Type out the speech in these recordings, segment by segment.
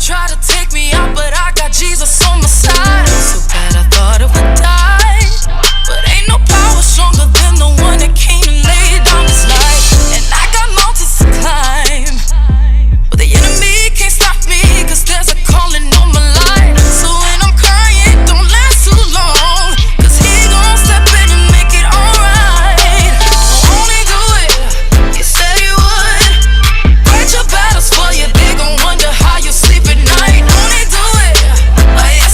try to take me out, but I got Jesus on my side. So bad I thought it would die, but ain't no power stronger than the one that came and laid down his life. And I got mountains to climb, but the enemy can't stop me, cause there's a calling on my life. So when I'm crying, don't last too long, cause he gon' step in and make it alright. Won't he do it? He said he would. Fight your battles for you, they gon' wonder how you sleep at night. Won't he do it? Oh yeah.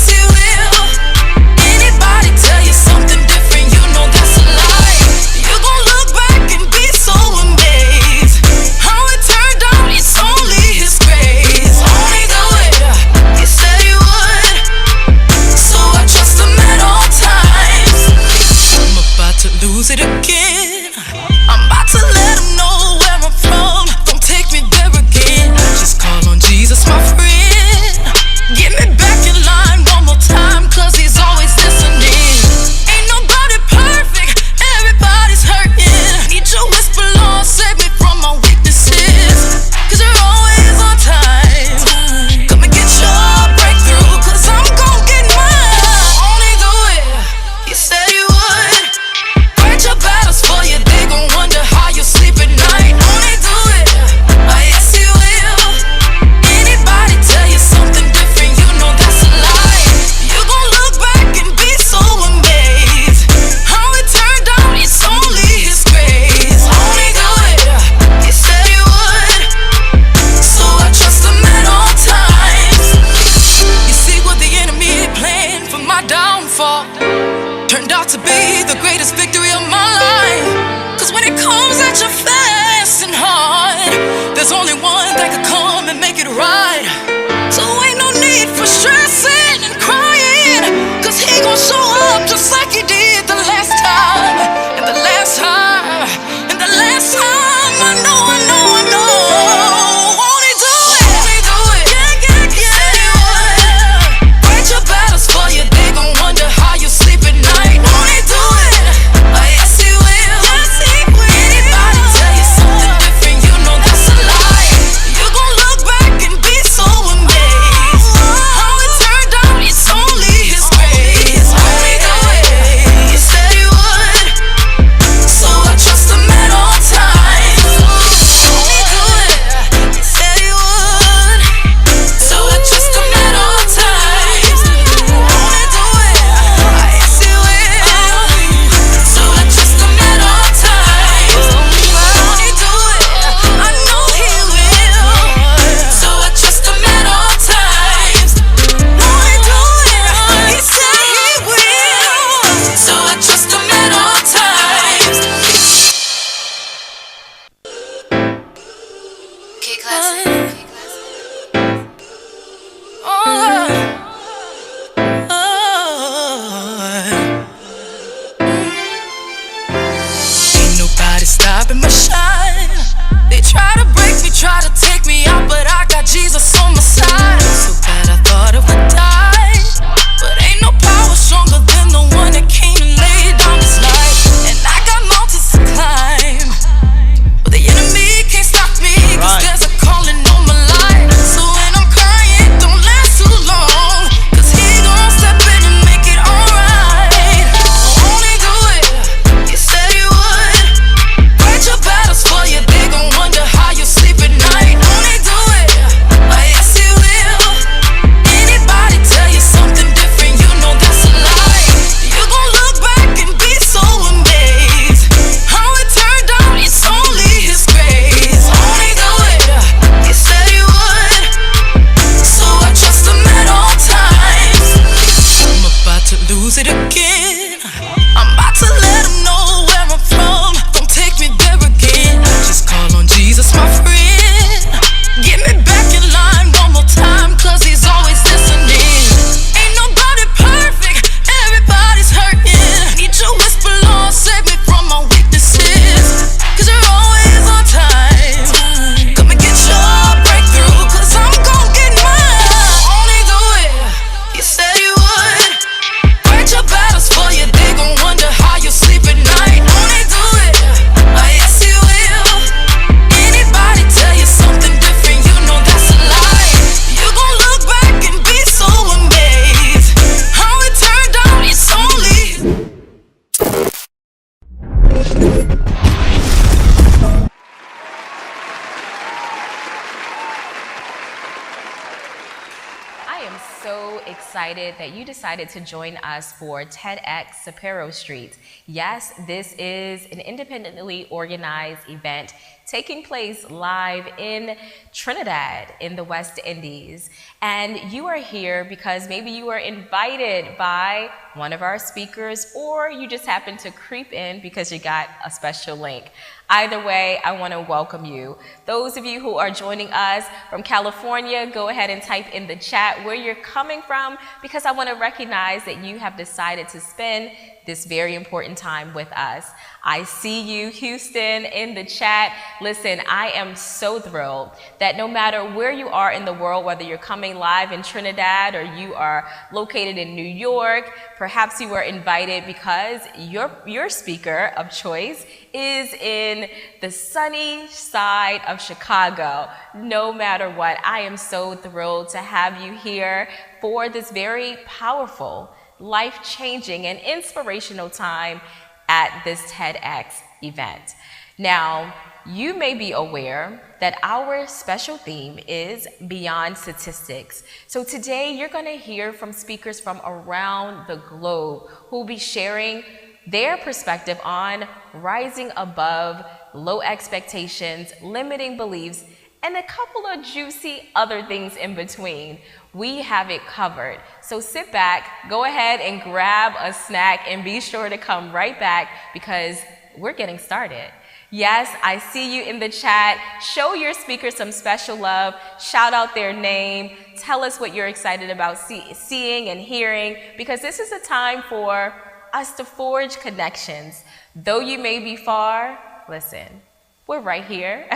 am so excited that you decided to join us for TEDx Cipero Street. Yes, this is an independently organized event taking place live in Trinidad in the West Indies. And you are here because maybe you were invited by one of our speakers, or you just happened to creep in because you got a special link. Either way, I want to welcome you. Those of you who are joining us from California, go ahead and type in the chat where you're coming from, because I want to recognize that you have decided to spend this very important time with us. I see you, Houston, in the chat. Listen, I am so thrilled that no matter where you are in the world, whether you're coming live in Trinidad or you are located in New York, perhaps you were invited because your speaker of choice is in the sunny side of Chicago. No matter what, I am so thrilled to have you here for this very powerful, life-changing, and inspirational time at this TEDx event. Now, you may be aware that our special theme is Beyond Statistics. So today you're going to hear from speakers from around the globe who will be sharing their perspective on rising above low expectations, limiting beliefs, and a couple of juicy other things in between. We have it covered. So sit back, go ahead and grab a snack, and be sure to come right back because we're getting started. Yes, I see you in the chat. Show your speakers some special love. Shout out their name. Tell us what you're excited about seeing and hearing, because this is a time for us to forge connections. Though you may be far, listen, we're right here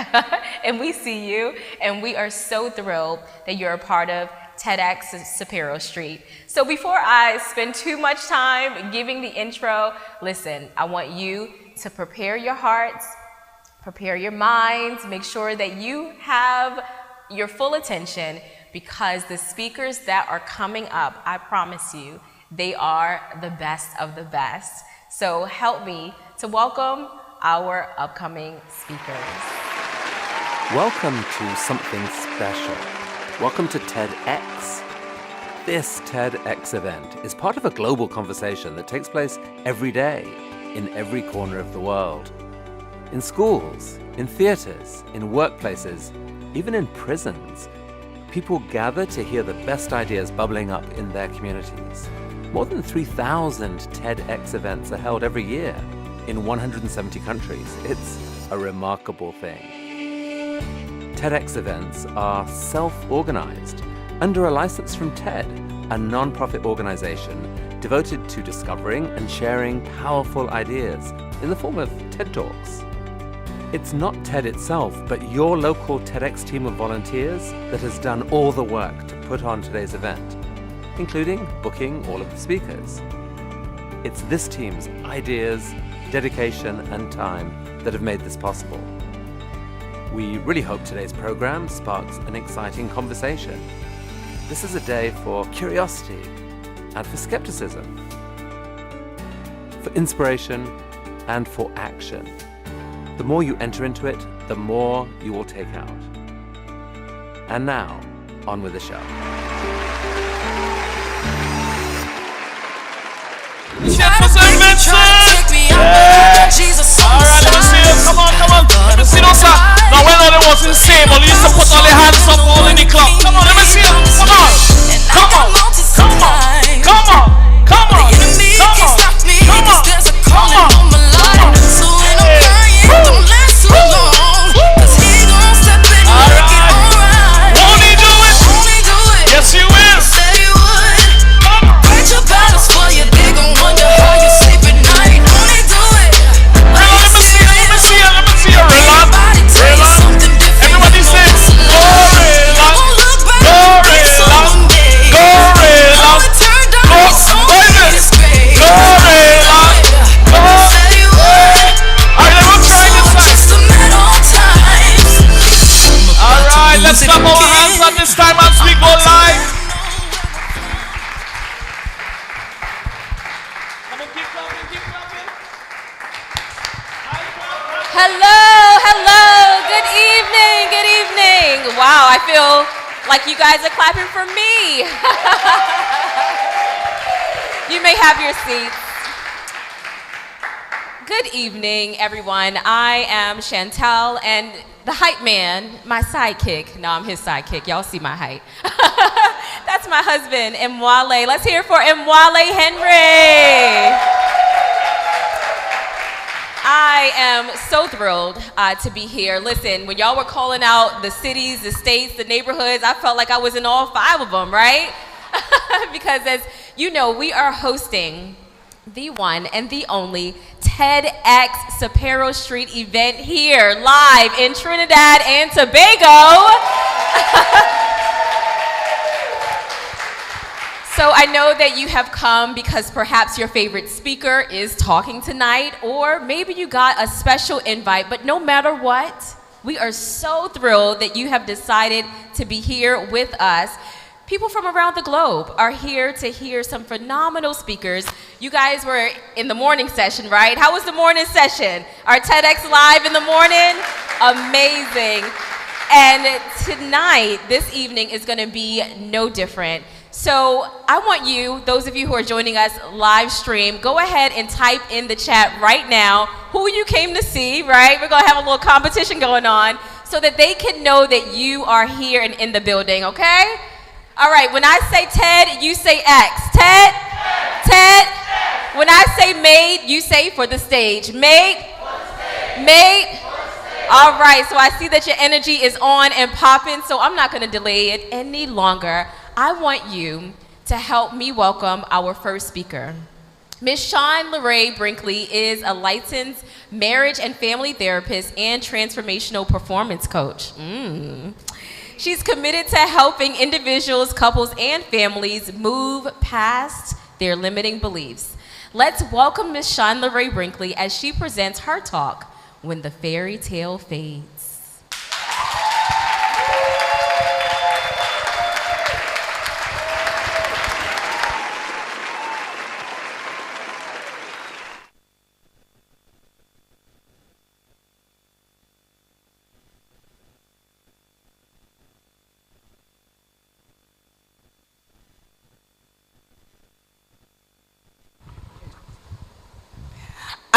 and we see you, and we are so thrilled that you're a part of TEDx Cipero Street. So before I spend too much time giving the intro, listen, I want you to prepare your hearts, prepare your minds, make sure that you have your full attention, because the speakers that are coming up, I promise you, they are the best of the best. So help me to welcome our upcoming speakers. Welcome to something special. Welcome to TEDx. This TEDx event is part of a global conversation that takes place every day in every corner of the world. In schools, in theaters, in workplaces, even in prisons, people gather to hear the best ideas bubbling up in their communities. More than 3,000 TEDx events are held every year in 170 countries. It's a remarkable thing. TEDx events are self-organized under a license from TED, a non-profit organization devoted to discovering and sharing powerful ideas in the form of TED Talks. It's not TED itself, but your local TEDx team of volunteers that has done all the work to put on today's event, including booking all of the speakers. It's this team's ideas, dedication, and time that have made this possible. We really hope today's program sparks an exciting conversation. This is a day for curiosity and for skepticism, for inspiration and for action. The more you enter into it, the more you will take out. And now, on with the show. Alright, let me see it. Come on. Let me see those. Now, when all them was insane, but you used to put all their hands up all in the club. Come on, let me see it. Come on. Won't he do it? Yes, you will. Fight your battles for you. They gon' wonder how you sleep at night. Won't he do it? Let me see it. Relax. Everybody say, go relax. Let's clap our hands at this time as we go live. Come on, keep clapping. Hello. Good evening. Wow, I feel Like you guys are clapping for me. You may have your seats. Good evening, everyone. I am Chantel, and the hype man, my sidekick. No, I'm his sidekick. Y'all see my height. That's my husband, Emwale. Let's hear it for Emwale Henry. I am so thrilled to be here. Listen, when y'all were calling out the cities, the states, the neighborhoods, I felt like I was in all 5 of them, right? Because as you know, we are hosting the one and the only TEDx Cipero Street event here live in Trinidad and Tobago. So I know that you have come because perhaps your favorite speaker is talking tonight, or maybe you got a special invite, but no matter what, we are so thrilled that you have decided to be here with us. People from around the globe are here to hear some phenomenal speakers. You guys were in the morning session, right? How was the morning session? Our TEDx Live in the morning? Amazing. And tonight, this evening, is going to be no different. So I want you, those of you who are joining us live stream, go ahead and type in the chat right now who you came to see, right? We're going to have a little competition going on so that they can know that you are here and in the building, okay? All right, when I say TED, you say X. TED? TED? When I say made, you say for the stage. Made? Made? All right, so I see that your energy is on and popping, so I'm not going to delay it any longer. I want you to help me welcome our first speaker. Ms. Shawn Larae Brinkley is a licensed marriage and family therapist and transformational performance coach. She's committed to helping individuals, couples, and families move past their limiting beliefs. Let's welcome Ms. Shawn Larae Brinkley as she presents her talk, When the Fairy Tale Fades.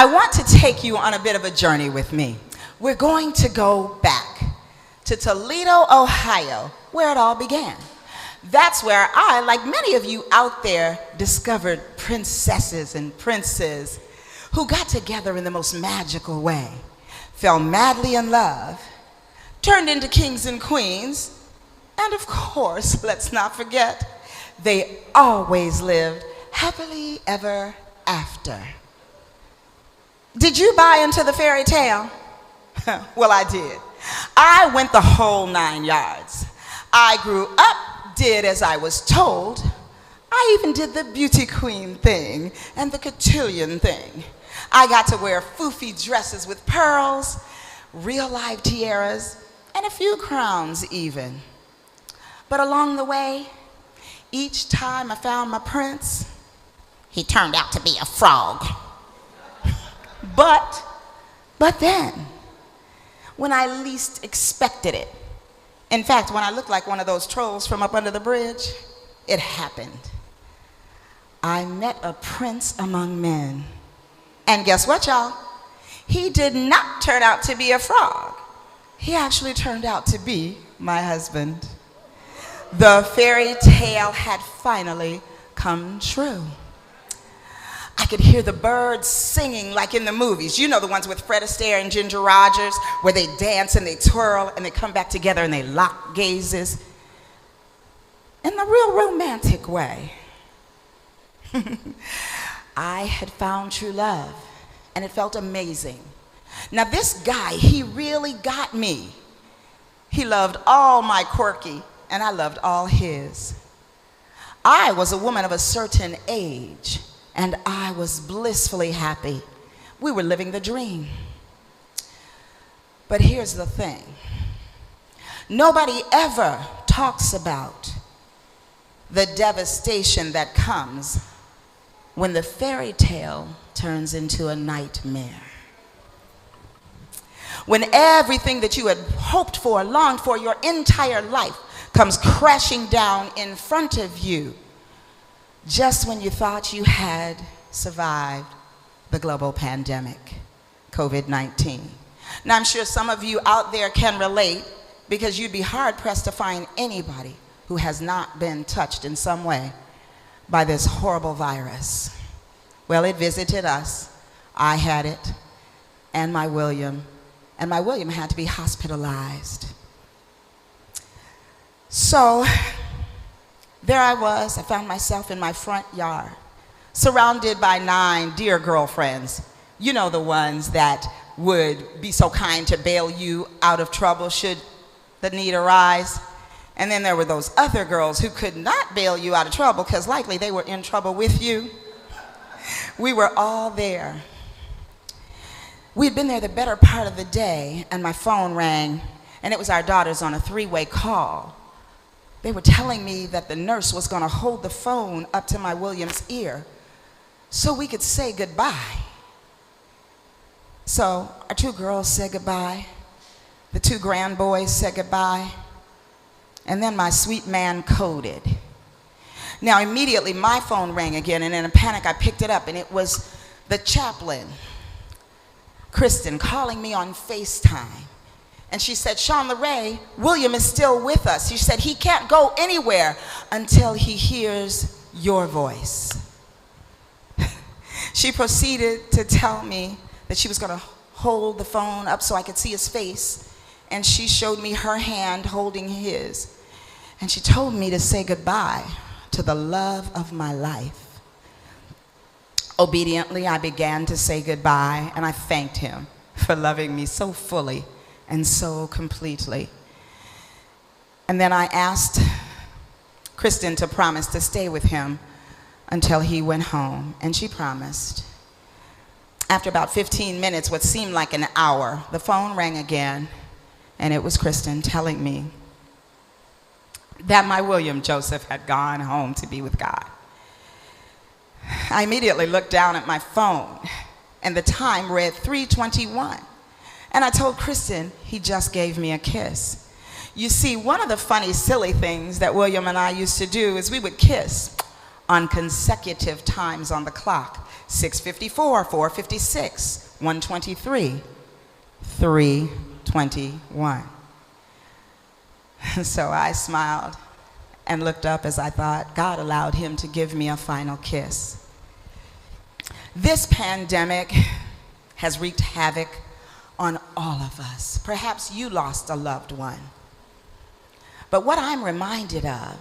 I want to take you on a bit of a journey with me. We're going to go back to Toledo, Ohio, where it all began. That's where I, like many of you out there, discovered princesses and princes who got together in the most magical way, fell madly in love, turned into kings and queens, and of course, let's not forget, they always lived happily ever after. Did you buy into the fairy tale? Well, I did. I went the whole 9 yards. I grew up, did as I was told. I even did the beauty queen thing and the cotillion thing. I got to wear foofy dresses with pearls, real live tiaras, and a few crowns even. But along the way, each time I found my prince, he turned out to be a frog. But then, when I least expected it, in fact, when I looked like one of those trolls from up under the bridge, it happened. I met a prince among men. And guess what, y'all? He did not turn out to be a frog. He actually turned out to be my husband. The fairy tale had finally come true. I could hear the birds singing like in the movies. You know, the ones with Fred Astaire and Ginger Rogers, where they dance and they twirl and they come back together and they lock gazes in the real romantic way. I had found true love, and it felt amazing. Now this guy, he really got me. He loved all my quirky, and I loved all his. I was a woman of a certain age, and I was blissfully happy. We were living the dream. But here's the thing. Nobody ever talks about the devastation that comes when the fairy tale turns into a nightmare. When everything that you had hoped for, longed for your entire life comes crashing down in front of you just when you thought you had survived the global pandemic, COVID-19. Now, I'm sure some of you out there can relate, because you'd be hard-pressed to find anybody who has not been touched in some way by this horrible virus. Well, it visited us. I had it, and my William had to be hospitalized. So there I was. I found myself in my front yard, surrounded by 9 dear girlfriends. You know, the ones that would be so kind to bail you out of trouble should the need arise. And then there were those other girls who could not bail you out of trouble because likely they were in trouble with you. We were all there. We'd been there the better part of the day, and my phone rang, and it was our daughters on a 3-way call. They were telling me that the nurse was going to hold the phone up to my William's ear so we could say goodbye. So our 2 girls said goodbye. The 2 grand boys said goodbye. And then my sweet man coded. Now immediately my phone rang again, and in a panic I picked it up, and it was the chaplain, Kristen, calling me on FaceTime. And she said, "Shawn, Larae, William is still with us." She said, "He can't go anywhere until he hears your voice." She proceeded to tell me that she was going to hold the phone up so I could see his face. And she showed me her hand holding his. And she told me to say goodbye to the love of my life. Obediently, I began to say goodbye, and I thanked him for loving me so fully and so completely. And then I asked Kristen to promise to stay with him until he went home, and she promised. After about 15 minutes, what seemed like an hour, the phone rang again, and it was Kristen telling me that my William Joseph had gone home to be with God. I immediately looked down at my phone, and the time read 3:21. And I told Kristen he just gave me a kiss. You see, one of the funny, silly things that William and I used to do is we would kiss on consecutive times on the clock. 6:54, 4:56, 1:23, 3:21. So I smiled and looked up as I thought God allowed him to give me a final kiss. This pandemic has wreaked havoc on all of us. Perhaps you lost a loved one. But what I'm reminded of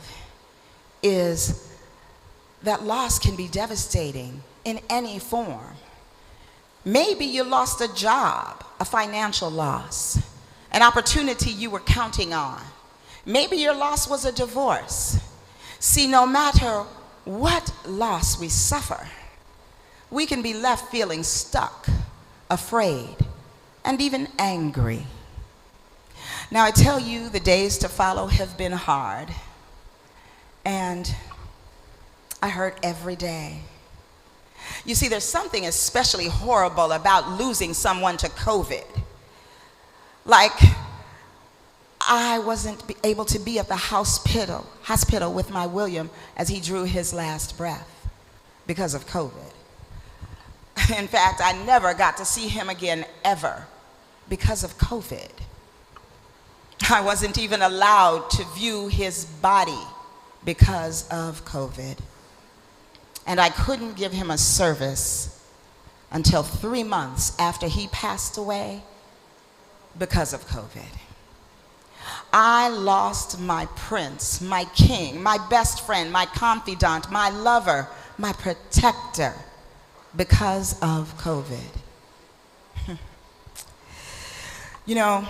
is that loss can be devastating in any form. Maybe you lost a job, a financial loss, an opportunity you were counting on. Maybe your loss was a divorce. See, no matter what loss we suffer, we can be left feeling stuck, afraid, and even angry. Now, I tell you, the days to follow have been hard, and I hurt every day. You see, there's something especially horrible about losing someone to COVID. Like, I wasn't able to be at the hospital with my William as he drew his last breath because of COVID. In fact, I never got to see him again ever because of COVID. I wasn't even allowed to view his body because of COVID. And I couldn't give him a service until 3 months after he passed away because of COVID. I lost my prince, my king, my best friend, my confidant, my lover, my protector because of COVID. You know,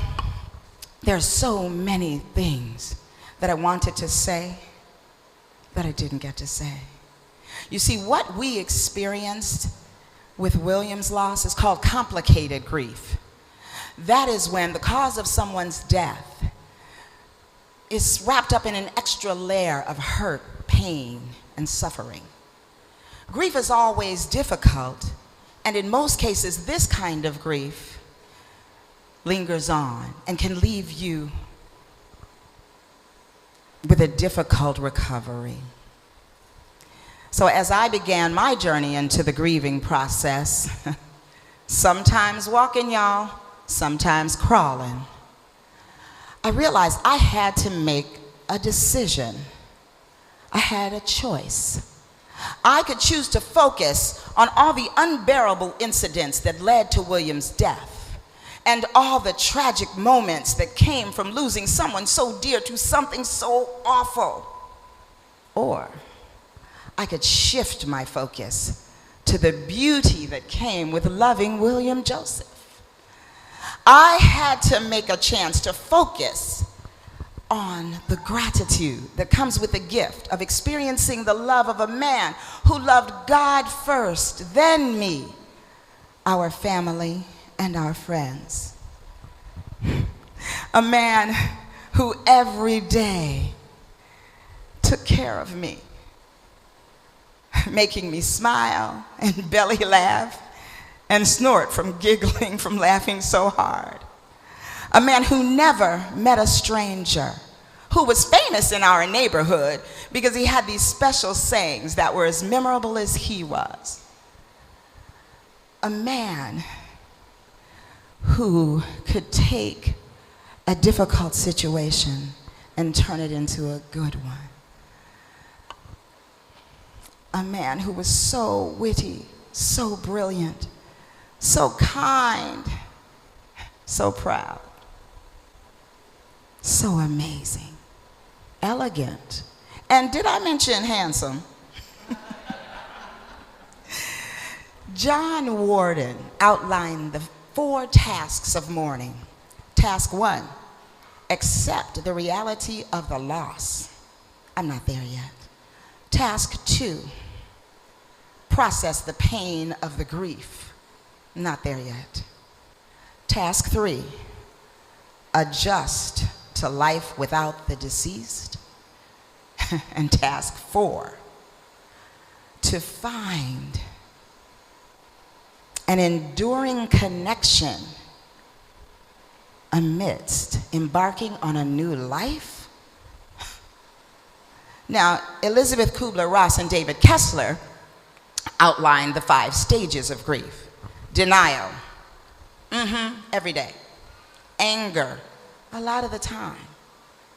there are so many things that I wanted to say that I didn't get to say. You see, what we experienced with William's loss is called complicated grief. That is when the cause of someone's death is wrapped up in an extra layer of hurt, pain, and suffering. Grief is always difficult, and in most cases, this kind of grief lingers on and can leave you with a difficult recovery. So as I began my journey into the grieving process, sometimes walking, y'all, sometimes crawling, I realized I had to make a decision. I had a choice. I could choose to focus on all the unbearable incidents that led to William's death and all the tragic moments that came from losing someone so dear to something so awful. Or I could shift my focus to the beauty that came with loving William Joseph. I had to make a chance to focus on the gratitude that comes with the gift of experiencing the love of a man who loved God first, then me, our family, and our friends. A man who every day took care of me, making me smile and belly laugh and snort from giggling from laughing so hard. A man who never met a stranger, who was famous in our neighborhood because he had these special sayings that were as memorable as he was. A man who could take a difficult situation and turn it into a good one. A man who was so witty, so brilliant, so kind, so proud, so amazing, elegant, and did I mention handsome? John Warden outlined the 4 tasks of mourning. Task 1, accept the reality of the loss. I'm not there yet. Task 2, process the pain of the grief. Not there yet. Task 3, adjust to life without the deceased. And task 4, to find an enduring connection amidst embarking on a new life. Now, Elizabeth Kubler-Ross and David Kessler outlined the 5 stages of grief. Denial, every day. Anger, a lot of the time.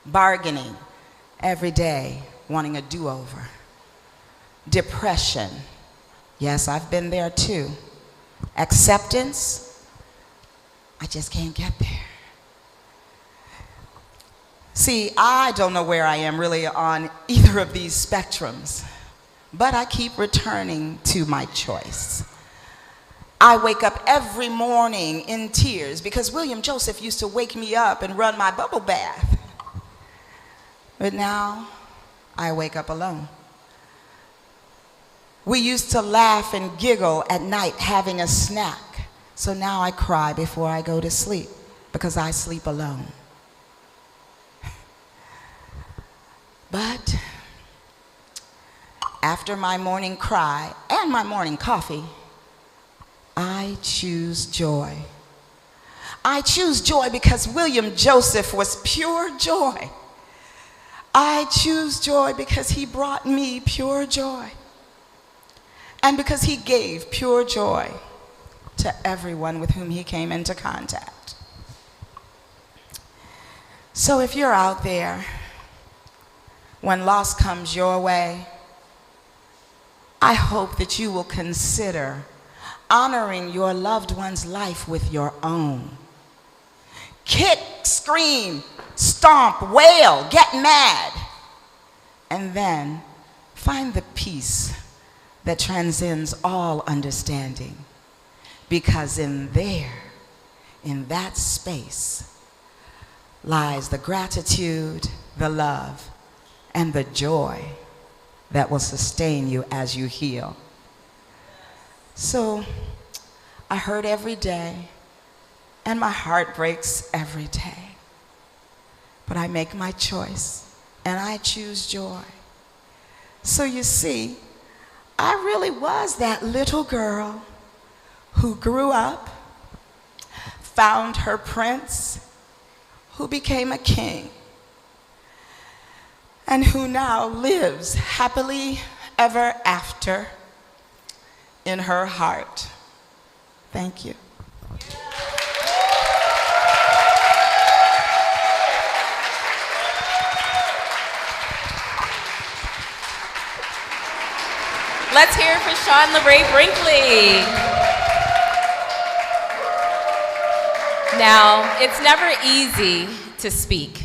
Bargaining, every day, wanting a do-over. Depression, yes, I've been there too. Acceptance, I just can't get there. See, I don't know where I am really on either of these spectrums, but I keep returning to my choice. I wake up every morning in tears because William Joseph used to wake me up and run my bubble bath. But now I wake up alone. We used to laugh and giggle at night having a snack. So now I cry before I go to sleep because I sleep alone. But after my morning cry and my morning coffee, I choose joy. I choose joy because William Joseph was pure joy. I choose joy because he brought me pure joy. And because he gave pure joy to everyone with whom he came into contact. So if you're out there, when loss comes your way, I hope that you will consider honoring your loved one's life with your own. Kick, scream, stomp, wail, get mad, and then find the peace that transcends all understanding. Because in that space, lies the gratitude, the love, and the joy that will sustain you as you heal. So I hurt every day, and my heart breaks every day. But I make my choice, and I choose joy. So you see, I really was that little girl who grew up, found her prince, who became a king. and who now lives happily ever after in her heart. Thank you. Let's hear it for Larae Brinkley. Now, it's never easy to speak,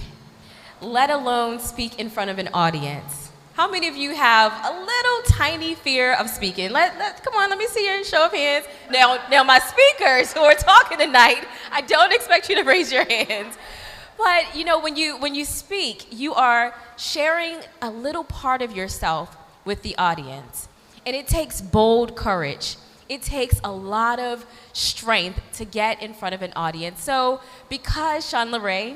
let alone speak in front of an audience. How many of you have a little tiny fear of speaking? Come on, let me see your show of hands. Now, my speakers who are talking tonight, I don't expect you to raise your hands. But when you speak, you are sharing a little part of yourself with the audience. And it takes bold courage. It takes a lot of strength to get in front of an audience. So because Larae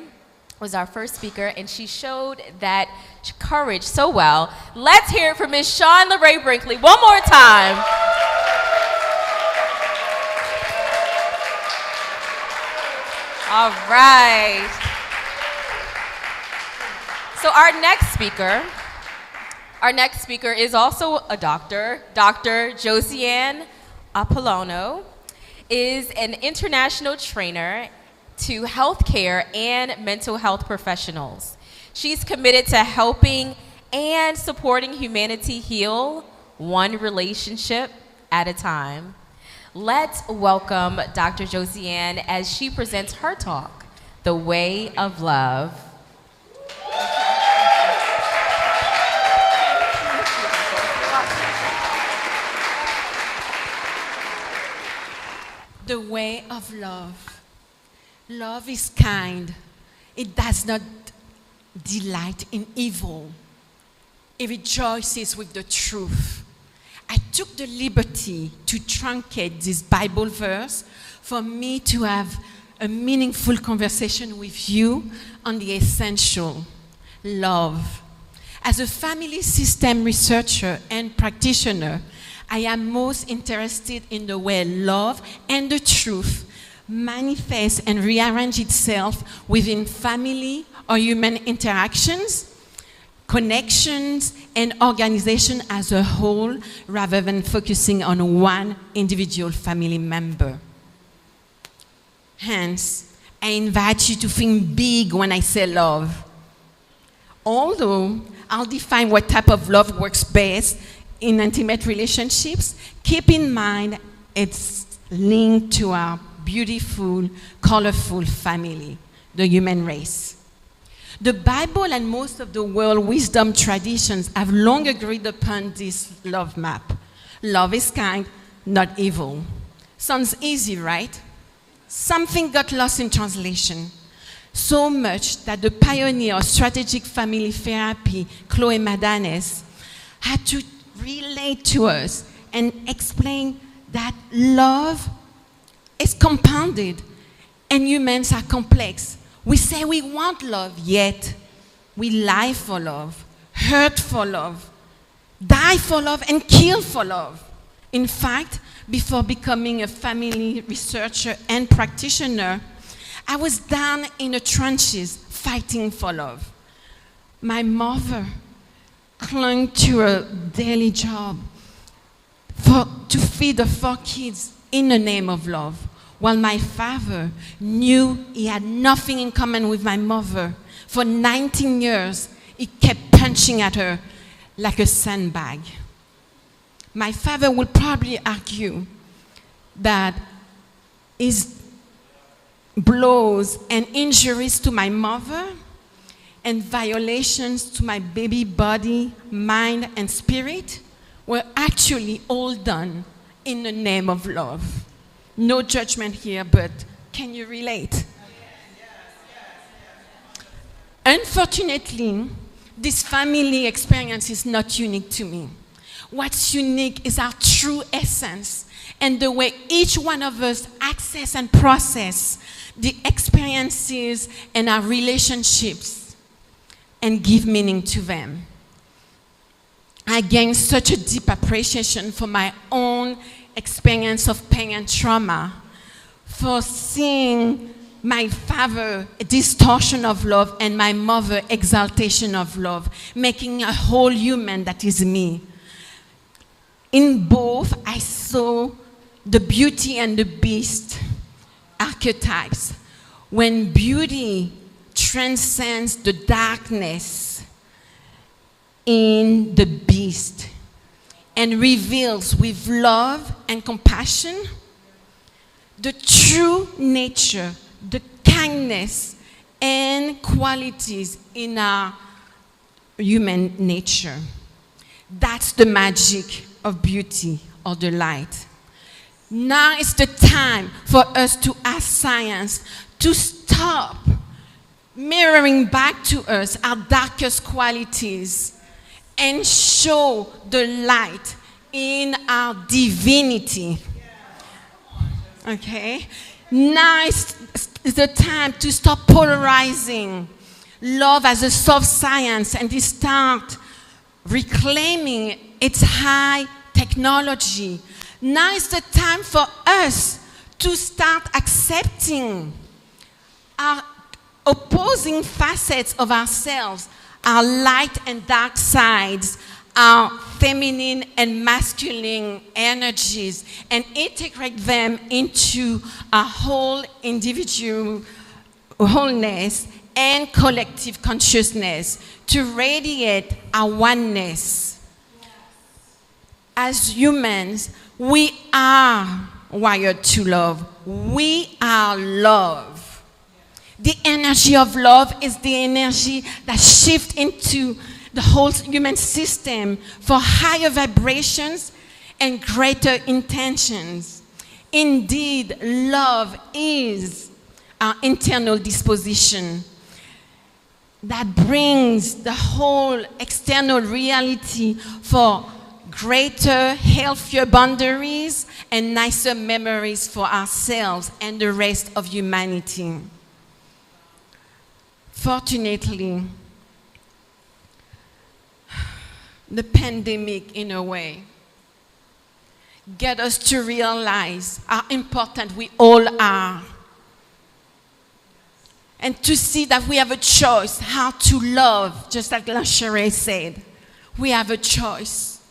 was our first speaker and she showed that courage so well, let's hear it from Ms. Larae Brinkley one more time. All right. So our next speaker is also a doctor. Dr. Joseanne Apollono is an international trainer to healthcare and mental health professionals. She's committed to helping and supporting humanity heal one relationship at a time. Let's welcome Dr. Joseanne as she presents her talk, The Way of Love. The way of love. Love is kind. It does not delight in evil. It rejoices with the truth. I took the liberty to truncate this Bible verse for me to have a meaningful conversation with you on the essential, love. As a family system researcher and practitioner, I am most interested in the way love and the truth manifest and rearrange itself within family or human interactions, connections, and organization as a whole, rather than focusing on one individual family member. Hence, I invite you to think big when I say love. Although I'll define what type of love works best in intimate relationships, keep in mind it's linked to our beautiful, colorful family, the human race. The Bible and most of the world wisdom traditions have long agreed upon this love map. Love is kind, not evil. Sounds easy, right? Something got lost in translation. So much that the pioneer of strategic family therapy, Chloe Madanes, had to relate to us and explain that love is compounded and humans are complex. We say we want love, yet we lie for love, hurt for love, die for love, and kill for love. In fact, before becoming a family researcher and practitioner, I was down in the trenches fighting for love. My mother clung to a daily job to feed the 4 kids in the name of love, while my father knew he had nothing in common with my mother. For 19 years, he kept punching at her like a sandbag. My father would probably argue that his blows and injuries to my mother and violations to my baby body, mind, and spirit were actually all done in the name of love. No judgment here, but can you relate? Unfortunately, this family experience is not unique to me. What's unique is our true essence and the way each one of us access and process the experiences and our relationships and give meaning to them. I gained such a deep appreciation for my own experience of pain and trauma, for seeing my father distortion of love and my mother exaltation of love, making a whole human that is me. In both, I saw the beauty and the beast archetypes. When beauty transcends the darkness in the beast and reveals with love and compassion the true nature, the kindness and qualities in our human nature. That's the magic of beauty or the light. Now is the time for us to ask science to stop mirroring back to us our darkest qualities and show the light in our divinity. Okay? Now is the time to stop polarizing love as a soft science and to start reclaiming its high technology. Now is the time for us to start accepting our opposing facets of ourselves, our light and dark sides, our feminine and masculine energies, and integrate them into a whole individual wholeness and collective consciousness to radiate our oneness. As humans, we are wired to love. We are love. The energy of love is the energy that shifts into the whole human system for higher vibrations and greater intentions. Indeed, love is our internal disposition that brings the whole external reality for greater, healthier boundaries and nicer memories for ourselves and the rest of humanity. Fortunately, the pandemic, in a way, get us to realize how important we all are. And to see that we have a choice how to love, just like Larae said. We have a choice.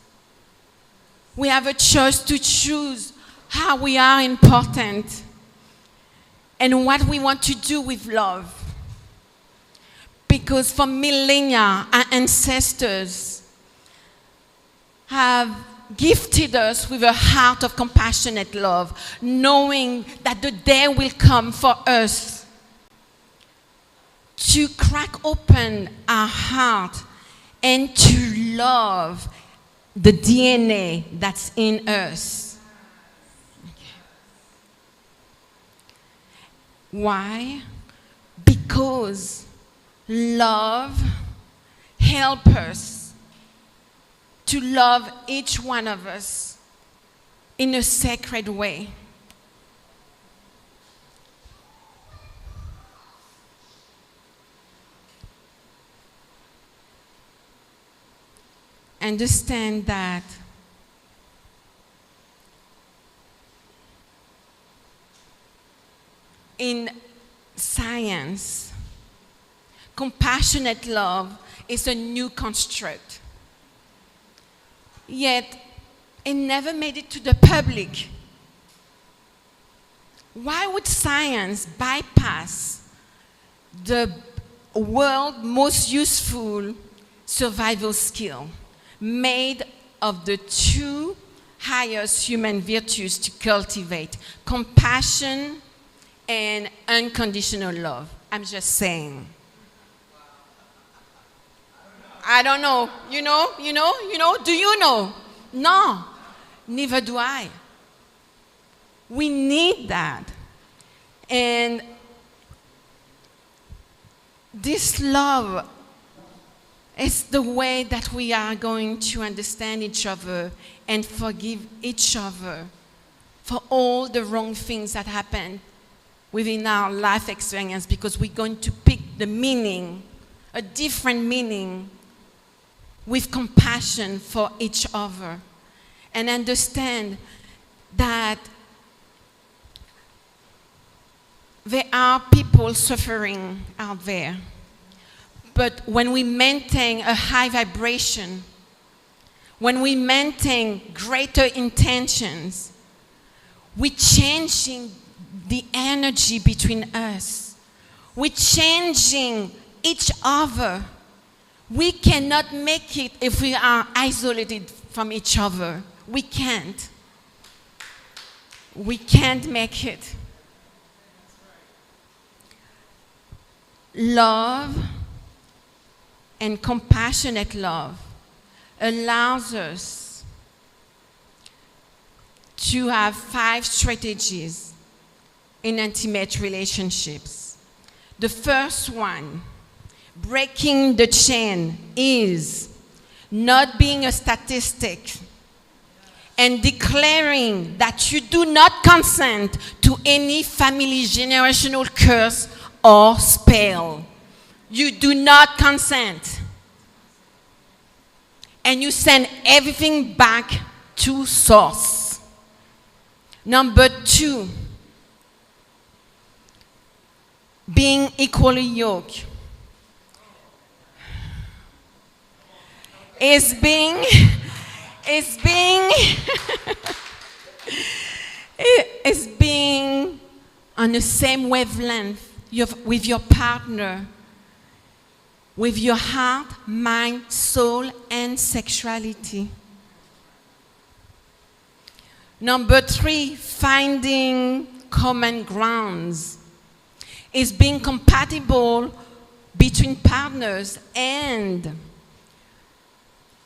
We have a choice to choose how we are important and what we want to do with love. Because for millennia, our ancestors have gifted us with a heart of compassionate love, knowing that the day will come for us to crack open our heart and to love the DNA that's in us. Okay. Why? Because love helps us to love each one of us in a sacred way. Understand that in science, compassionate love is a new construct. Yet, it never made it to the public. Why would science bypass the world's most useful survival skill, made of the two highest human virtues to cultivate, compassion and unconditional love? I'm just saying. I don't know. You know? Do you know? No. Neither do I. We need that. And this love is the way that we are going to understand each other and forgive each other for all the wrong things that happen within our life experience, because we're going to pick the meaning, a different meaning, with compassion for each other, and understand that there are people suffering out there. But when we maintain a high vibration, when we maintain greater intentions, we're changing the energy between us. We're changing each other. We cannot make it if we are isolated from each other. We can't. We can't make it. Love and compassionate love allows us to have 5 strategies in intimate relationships. The first one, breaking the chain, is not being a statistic and declaring that you do not consent to any family generational curse or spell. You do not consent. And you send everything back to source. Number 2, being equally yoked. Is being on the same wavelength with your partner, with your heart, mind, soul, and sexuality. Number 3, finding common grounds is being compatible between partners and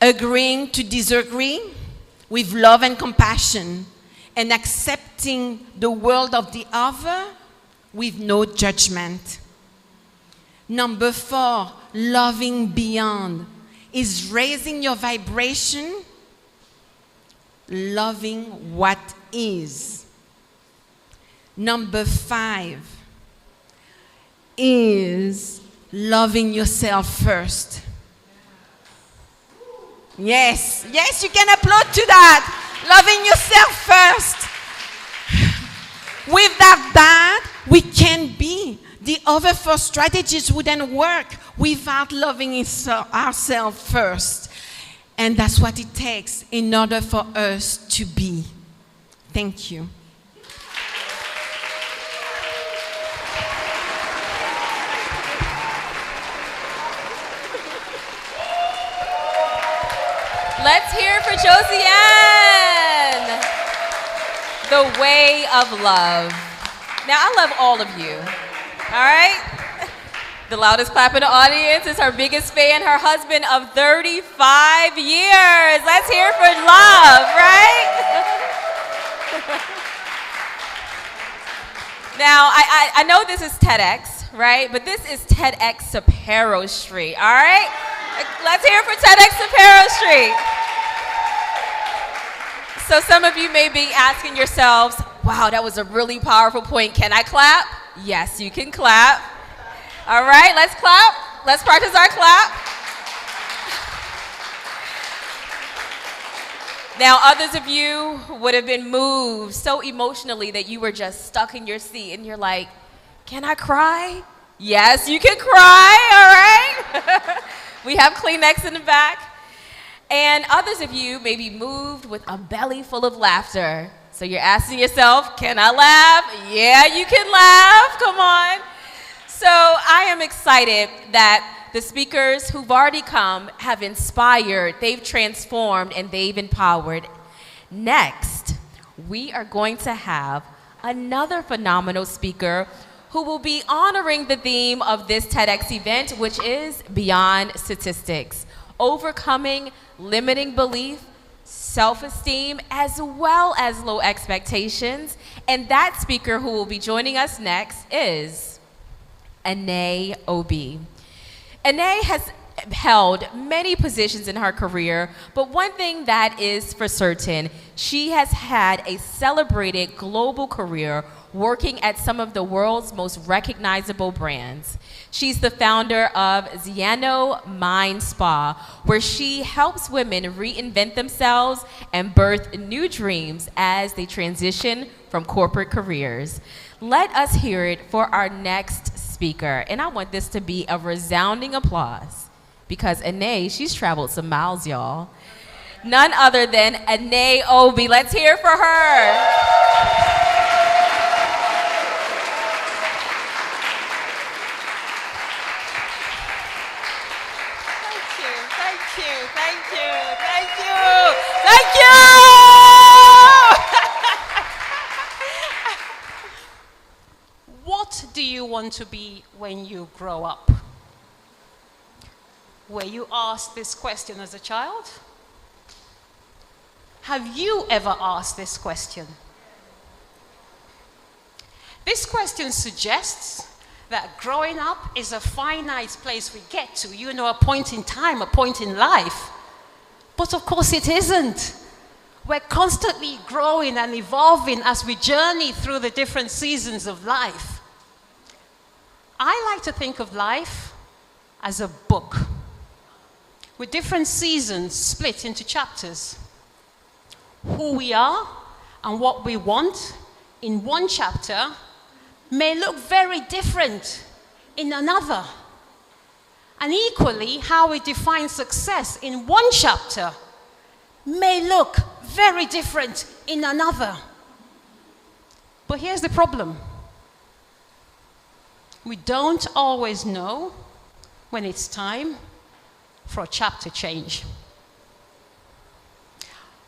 agreeing to disagree with love and compassion and accepting the world of the other with no judgment. Number 4, loving beyond is raising your vibration, loving what is. Number 5 is loving yourself first. Yes, you can applaud to that. Loving yourself first. Without that, we can't be. The other 4 strategies wouldn't work without loving ourselves first. And that's what it takes in order for us to be. Thank you. Let's hear for Joseanne. The way of love. Now, I love all of you. All right? The loudest clap in the audience is her biggest fan, her husband of 35 years. Let's hear for love, right? Now, I know this is TEDx, right? But this is TEDx Cipero Street, all right? Let's hear for TEDx Cipero Street. So some of you may be asking yourselves, wow, that was a really powerful point. Can I clap? Yes, you can clap. All right, let's clap. Let's practice our clap. Now, others of you would have been moved so emotionally that you were just stuck in your seat and you're like, can I cry? Yes, you can cry, all right? We have Kleenex in the back. And others of you may be moved with a belly full of laughter. So you're asking yourself, can I laugh? Yeah, you can laugh. Come on. So I am excited that the speakers who've already come have inspired, they've transformed, and they've empowered. Next, we are going to have another phenomenal speaker who will be honoring the theme of this TEDx event, which is Beyond Statistics, overcoming limiting belief, self-esteem, as well as low expectations. And that speaker who will be joining us next is Anae Obi. Anae has held many positions in her career, but one thing that is for certain, she has had a celebrated global career working at some of the world's most recognizable brands. She's the founder of Ziano Mind Spa, where she helps women reinvent themselves and birth new dreams as they transition from corporate careers. Let us hear it for our next speaker. And I want this to be a resounding applause because Anae, she's traveled some miles, y'all. None other than Anae Obi. Let's hear it for her. Thank you. What do you want to be when you grow up? Were you asked this question as a child? Have you ever asked this question? This question suggests that growing up is a finite place we get to, a point in time, a point in life. But of course it isn't. We're constantly growing and evolving as we journey through the different seasons of life. I like to think of life as a book with different seasons split into chapters. Who we are and what we want in one chapter may look very different in another. And equally, how we define success in one chapter may look very different in another. But here's the problem. We don't always know when it's time for a chapter change.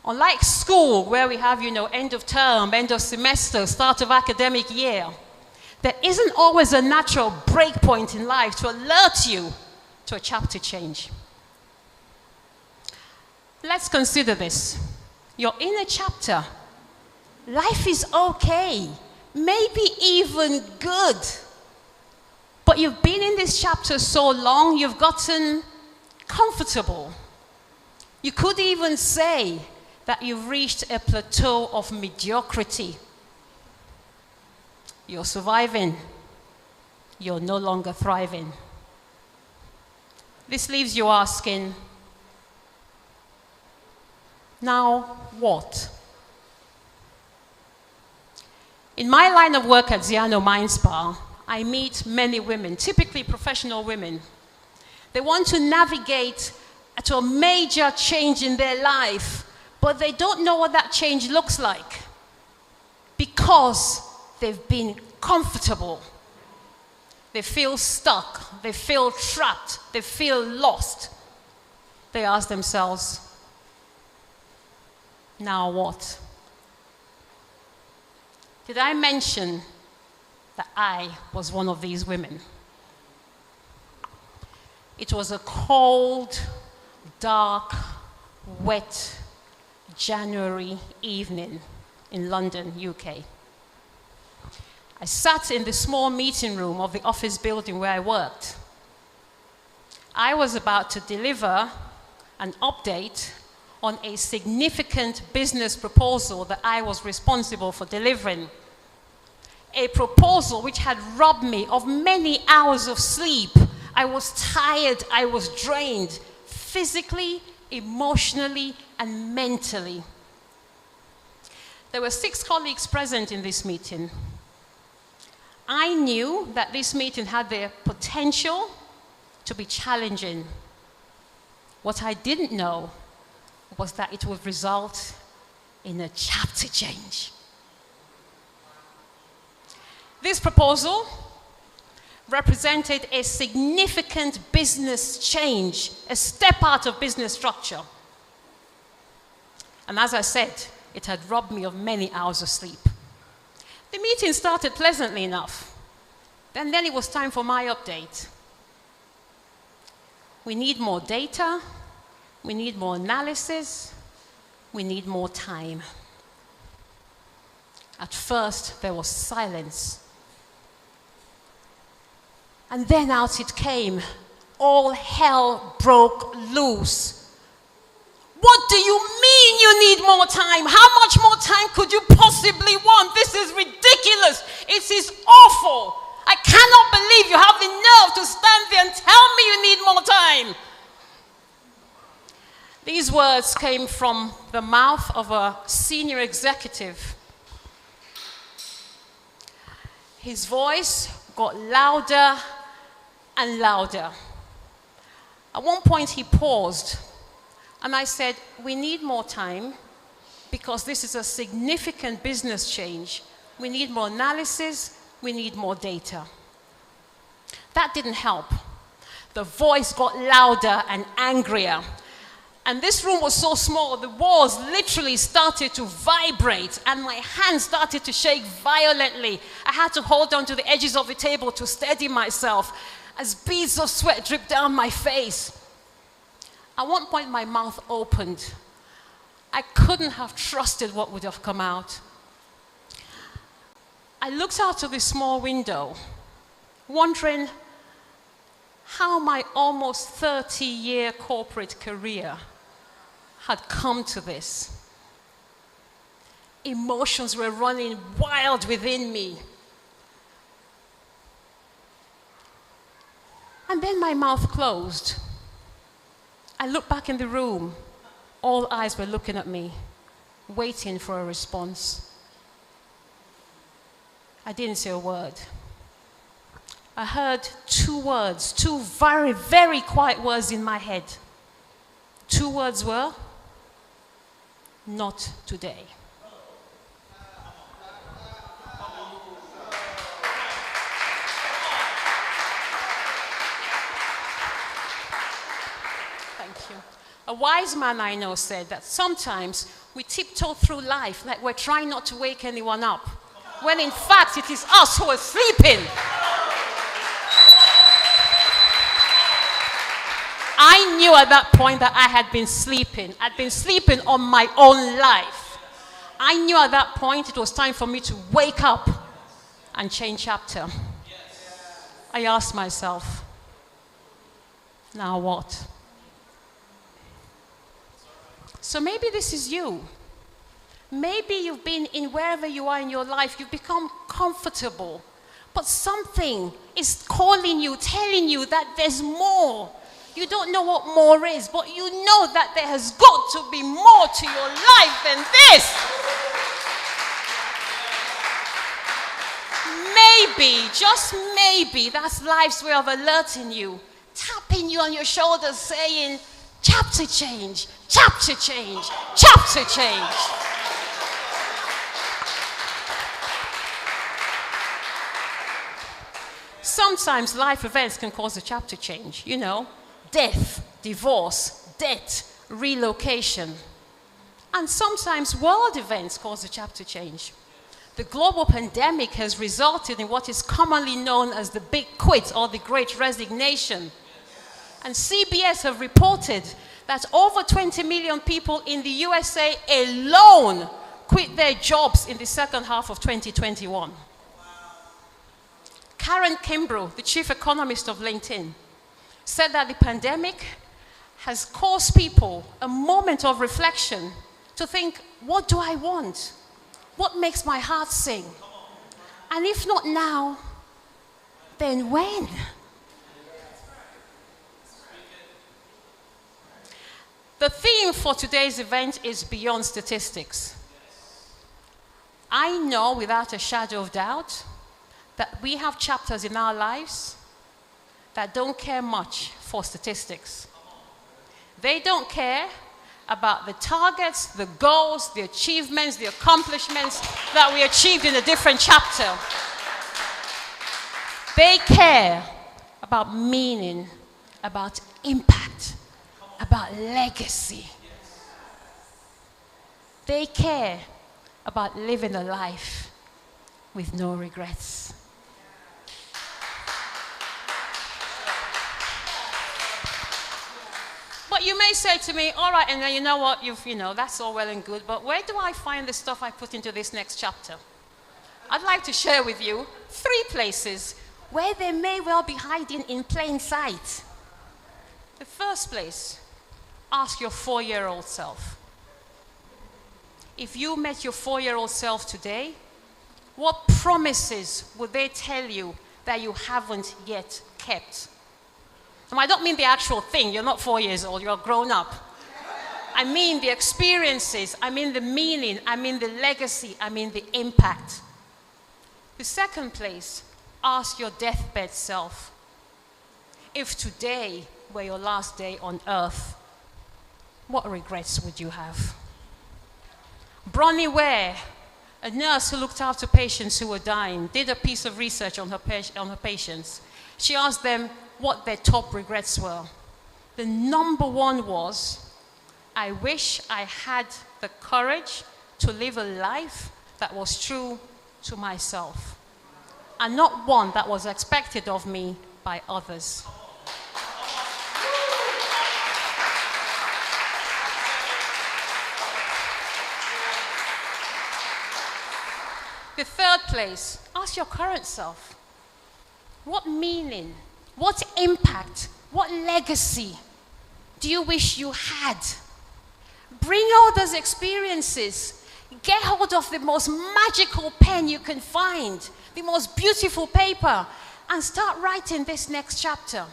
Unlike school, where we have, end of term, end of semester, start of academic year, there isn't always a natural break point in life to alert you to a chapter change. Let's consider this. You're in a chapter. Life is okay, maybe even good. But you've been in this chapter so long, you've gotten comfortable. You could even say that you've reached a plateau of mediocrity. You're surviving. You're no longer thriving. This leaves you asking, now what? In my line of work at Ziano Mind Spa, I meet many women, typically professional women. They want to navigate to a major change in their life, but they don't know what that change looks like because they've been comfortable. They feel stuck, they feel trapped, they feel lost. They ask themselves, now what? Did I mention that I was one of these women? It was a cold, dark, wet January evening in London, UK. I sat in the small meeting room of the office building where I worked. I was about to deliver an update on a significant business proposal that I was responsible for delivering. A proposal which had robbed me of many hours of sleep. I was tired, I was drained, physically, emotionally, and mentally. There were 6 colleagues present in this meeting. I knew that this meeting had the potential to be challenging. What I didn't know was that it would result in a chapter change. This proposal represented a significant business change, a step out of business structure. And as I said, it had robbed me of many hours of sleep. The meeting started pleasantly enough. And then it was time for my update. We need more data. We need more analysis. We need more time. At first, there was silence. And then out it came. All hell broke loose. What do you mean you need more time? How much more time could you possibly want? This is ridiculous. It is awful. I cannot believe you have the nerve to stand there and tell me you need more time. These words came from the mouth of a senior executive. His voice got louder and louder. At one point he paused and I said, we need more time because this is a significant business change. We need more analysis, we need more data. That didn't help. The voice got louder and angrier. And this room was so small, the walls literally started to vibrate and my hands started to shake violently. I had to hold on to the edges of the table to steady myself as beads of sweat dripped down my face. At one point, my mouth opened. I couldn't have trusted what would have come out. I looked out of this small window, wondering how my almost 30-year corporate career had come to this. Emotions were running wild within me. And then my mouth closed. I looked back in the room. All eyes were looking at me, waiting for a response. I didn't say a word. I heard two words, two very, very quiet words in my head. Two words were, not today. Thank you. A wise man I know said that sometimes we tiptoe through life like we're trying not to wake anyone up, when in fact it is us who are sleeping. I knew at that point that I had been sleeping. I'd been sleeping on my own life. I knew at that point it was time for me to wake up and change chapter. I asked myself, now what? So maybe this is you. Maybe you've been in wherever you are in your life, you've become comfortable, but something is calling you, telling you that there's more. You don't know what more is, but you know that there has got to be more to your life than this. Maybe, just maybe, that's life's way of alerting you, tapping you on your shoulders, saying, chapter change, chapter change, chapter change. Sometimes life events can cause a chapter change, you know. Death, divorce, debt, relocation. And sometimes world events cause a chapter change. The global pandemic has resulted in what is commonly known as the big quit or the great resignation. And CBS have reported that over 20 million people in the USA alone quit their jobs in the second half of 2021. Karen Kimbrough, the chief economist of LinkedIn, said that the pandemic has caused people a moment of reflection to think, what do I want? What makes my heart sing? And if not now, then when? The theme for today's event is beyond statistics. I know without a shadow of doubt that we have chapters in our lives that don't care much for statistics. They don't care about the targets, the goals, the achievements, the accomplishments that we achieved in a different chapter. They care about meaning, about impact, about legacy. They care about living a life with no regrets. But you may say to me, all right, and then you know what, that's all well and good, but where do I find the stuff I put into this next chapter? I'd like to share with you 3 places where they may well be hiding in plain sight. The first place, ask your 4-year-old self. If you met your 4-year-old self today, what promises would they tell you that you haven't yet kept? And I don't mean the actual thing, you're not 4 years old, you're grown up. I mean the experiences, I mean the meaning, I mean the legacy, I mean the impact. The second place, ask your deathbed self, if today were your last day on earth, what regrets would you have? Bronnie Ware, a nurse who looked after patients who were dying, did a piece of research on her patients. She asked them what their top regrets were. The number one was, I wish I had the courage to live a life that was true to myself, and not one that was expected of me by others. The third place, ask your current self, what meaning, what impact, what legacy do you wish you had? Bring all those experiences. Get hold of the most magical pen you can find, the most beautiful paper, and start writing this next chapter.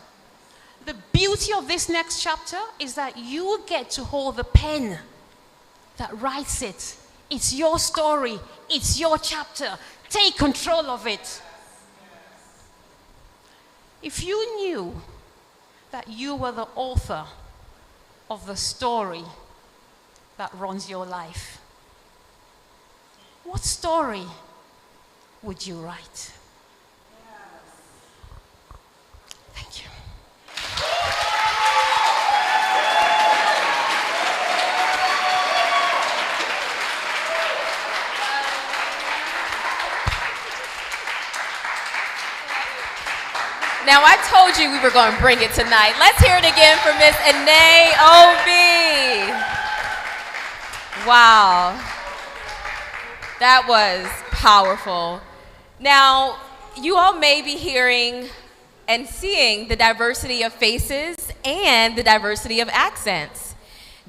The beauty of this next chapter is that you get to hold the pen that writes it. It's your story. It's your chapter. Take control of it. If you knew that you were the author of the story that runs your life, what story would you write? Thank you. Now, I told you we were going to bring it tonight. Let's hear it again for Miss Anae Obi. Wow. That was powerful. Now, you all may be hearing and seeing the diversity of faces and the diversity of accents.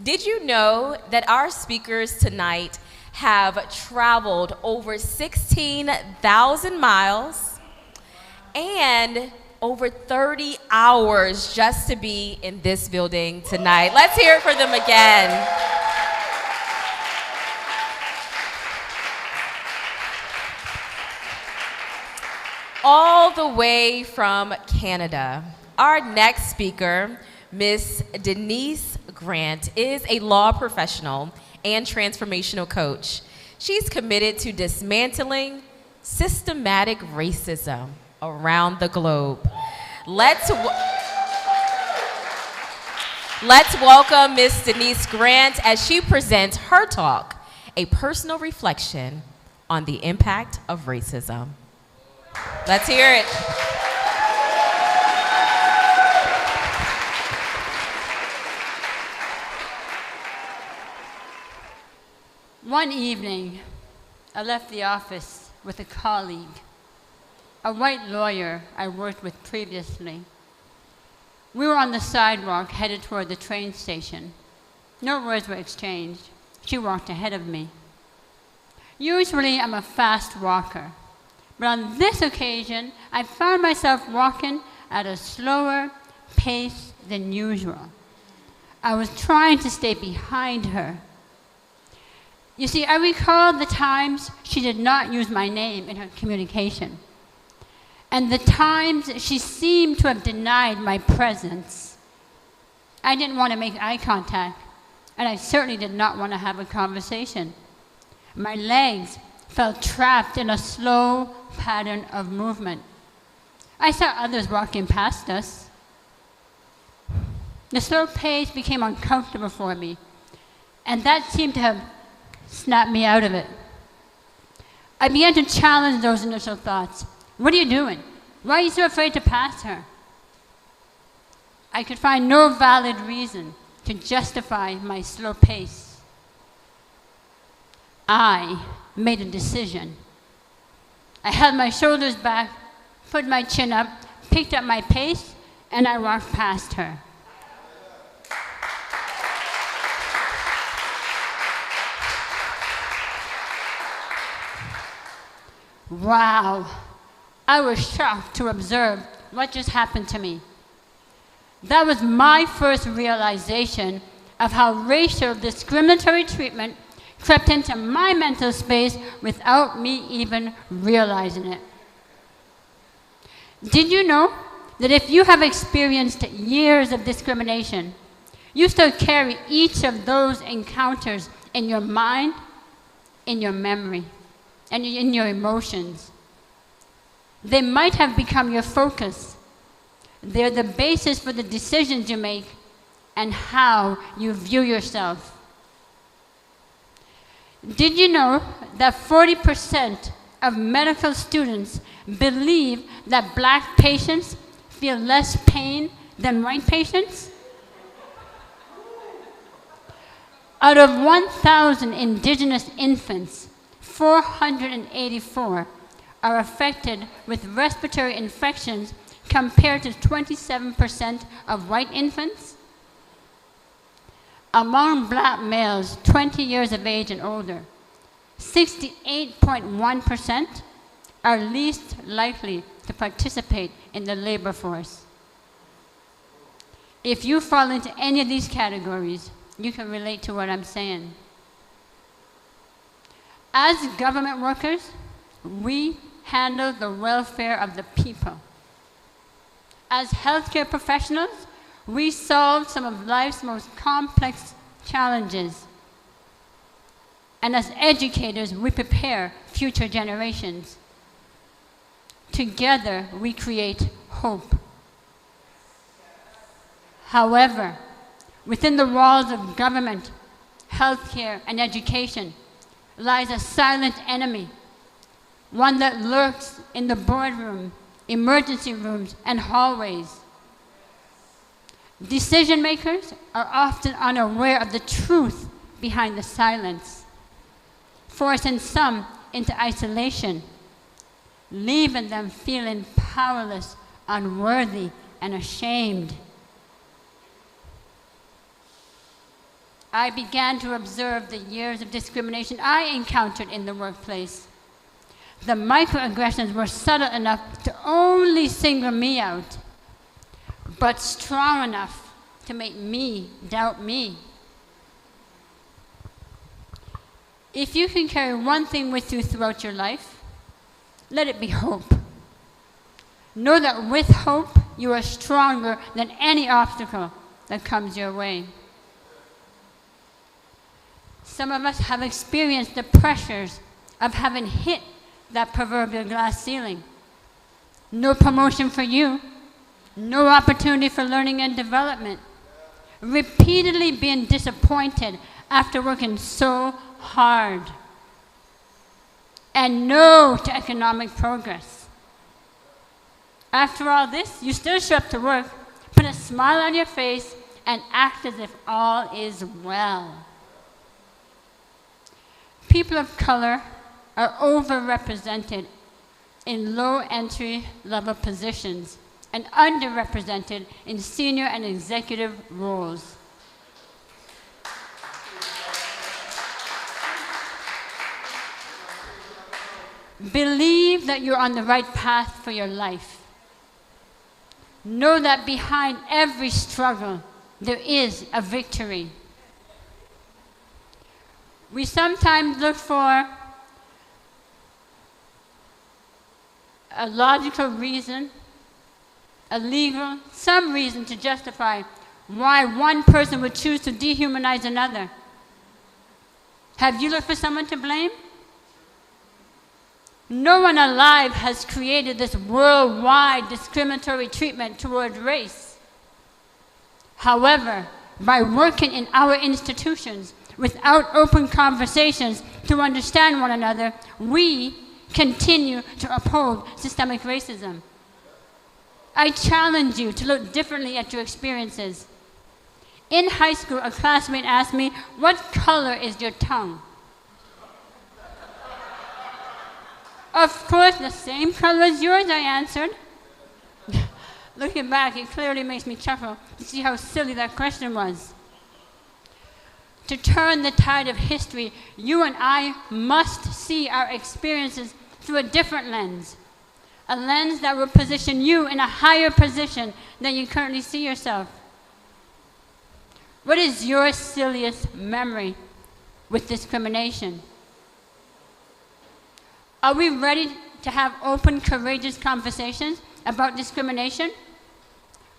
Did you know that our speakers tonight have traveled over 16,000 miles and over 30 hours just to be in this building tonight? Let's hear it for them again. All the way from Canada, our next speaker, Miss Denise Grant, is a law professional and transformational coach. She's committed to dismantling systematic racism around the globe. Let's welcome Miss Denise Grant as she presents her talk, A Personal Reflection on the Impact of Racism. Let's hear it. One evening, I left the office with a colleague, a white lawyer I worked with previously. We were on the sidewalk headed toward the train station. No words were exchanged. She walked ahead of me. Usually, I'm a fast walker, but on this occasion, I found myself walking at a slower pace than usual. I was trying to stay behind her. You see, I recalled the times she did not use my name in her communication, and the times she seemed to have denied my presence. I didn't want to make eye contact, and I certainly did not want to have a conversation. My legs felt trapped in a slow pattern of movement. I saw others walking past us. The slow pace became uncomfortable for me, and that seemed to have snapped me out of it. I began to challenge those initial thoughts. What are you doing? Why are you so afraid to pass her? I could find no valid reason to justify my slow pace. I made a decision. I held my shoulders back, put my chin up, picked up my pace, and I walked past her. Wow, I was shocked to observe what just happened to me. That was my first realization of how racial discriminatory treatment crept into my mental space without me even realizing it. Did you know that if you have experienced years of discrimination, you still carry each of those encounters in your mind, in your memory, and in your emotions? They might have become your focus. They're the basis for the decisions you make and how you view yourself. Did you know that 40% of medical students believe that black patients feel less pain than white patients? Out of 1,000 indigenous infants, 484 are affected with respiratory infections compared to 27% of white infants. Among black males 20 years of age and older, 68.1% are least likely to participate in the labor force. If you fall into any of these categories, you can relate to what I'm saying. As government workers, we handle the welfare of the people. As healthcare professionals, we solve some of life's most complex challenges. And as educators, we prepare future generations. Together, we create hope. However, within the walls of government, healthcare, and education lies a silent enemy, one that lurks in the boardroom, emergency rooms, and hallways. Decision makers are often unaware of the truth behind the silence, forcing some into isolation, leaving them feeling powerless, unworthy, and ashamed. I began to observe the years of discrimination I encountered in the workplace. The microaggressions were subtle enough to only single me out, but strong enough to make me doubt me. If you can carry one thing with you throughout your life, let it be hope. Know that with hope, you are stronger than any obstacle that comes your way. Some of us have experienced the pressures of having hit that proverbial glass ceiling. No promotion for you, no opportunity for learning and development. Repeatedly being disappointed after working so hard. And no to economic progress. After all this, you still show up to work, put a smile on your face, and act as if all is well. People of color are overrepresented in low entry-level positions and underrepresented in senior and executive roles. Believe that you're on the right path for your life. Know that behind every struggle, there is a victory. We sometimes look for a logical reason, some reason to justify why one person would choose to dehumanize another. Have you looked for someone to blame? No one alive has created this worldwide discriminatory treatment toward race. However, by working in our institutions without open conversations to understand one another, we continue to uphold systemic racism. I challenge you to look differently at your experiences. In high school, a classmate asked me, "What color is your tongue?" "Of course, the same color as yours," I answered. Looking back, it clearly makes me chuckle to see how silly that question was. To turn the tide of history, you and I must see our experiences through a different lens. A lens that will position you in a higher position than you currently see yourself. What is your silliest memory? with discrimination? Are we ready to have open, courageous conversations about discrimination,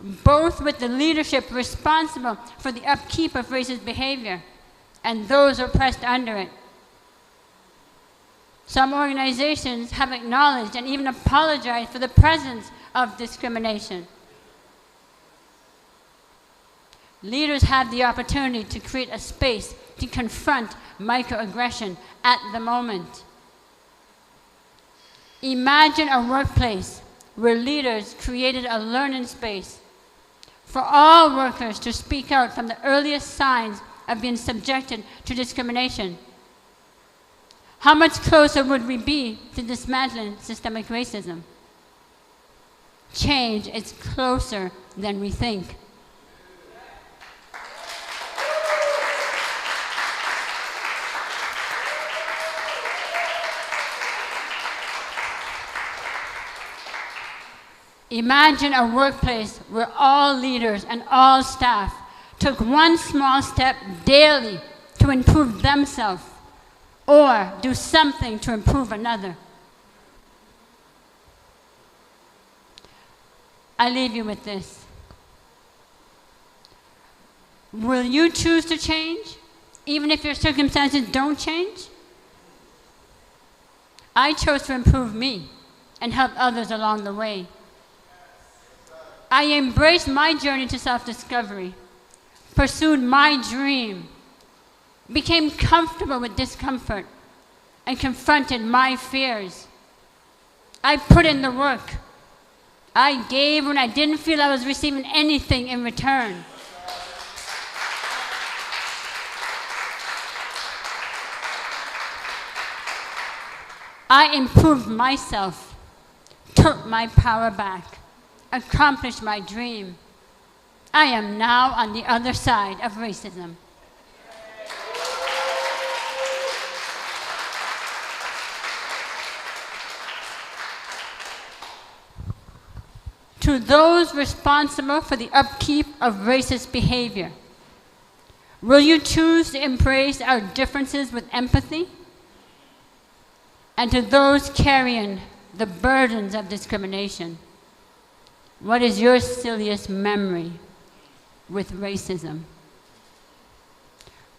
both with the leadership responsible for the upkeep of racist behavior and those oppressed under it? Some organizations have acknowledged and even apologized for the presence of discrimination. Leaders have the opportunity to create a space to confront microaggression at the moment. Imagine a workplace where leaders created a learning space for all workers to speak out from the earliest signs of being subjected to discrimination. How much closer would we be to dismantling systemic racism? Change is closer than we think. Imagine a workplace where all leaders and all staff took one small step daily to improve themselves or do something to improve another. I leave you with this. Will you choose to change, even if your circumstances don't change? I chose to improve me and help others along the way. I embraced my journey to self-discovery, pursued my dream, became comfortable with discomfort, and confronted my fears. I put in the work. I gave when I didn't feel I was receiving anything in return. I improved myself, took my power back, accomplished my dream. I am now on the other side of racism. To those responsible for the upkeep of racist behavior, will you choose to embrace our differences with empathy? And to those carrying the burdens of discrimination, what is your silliest memory with racism?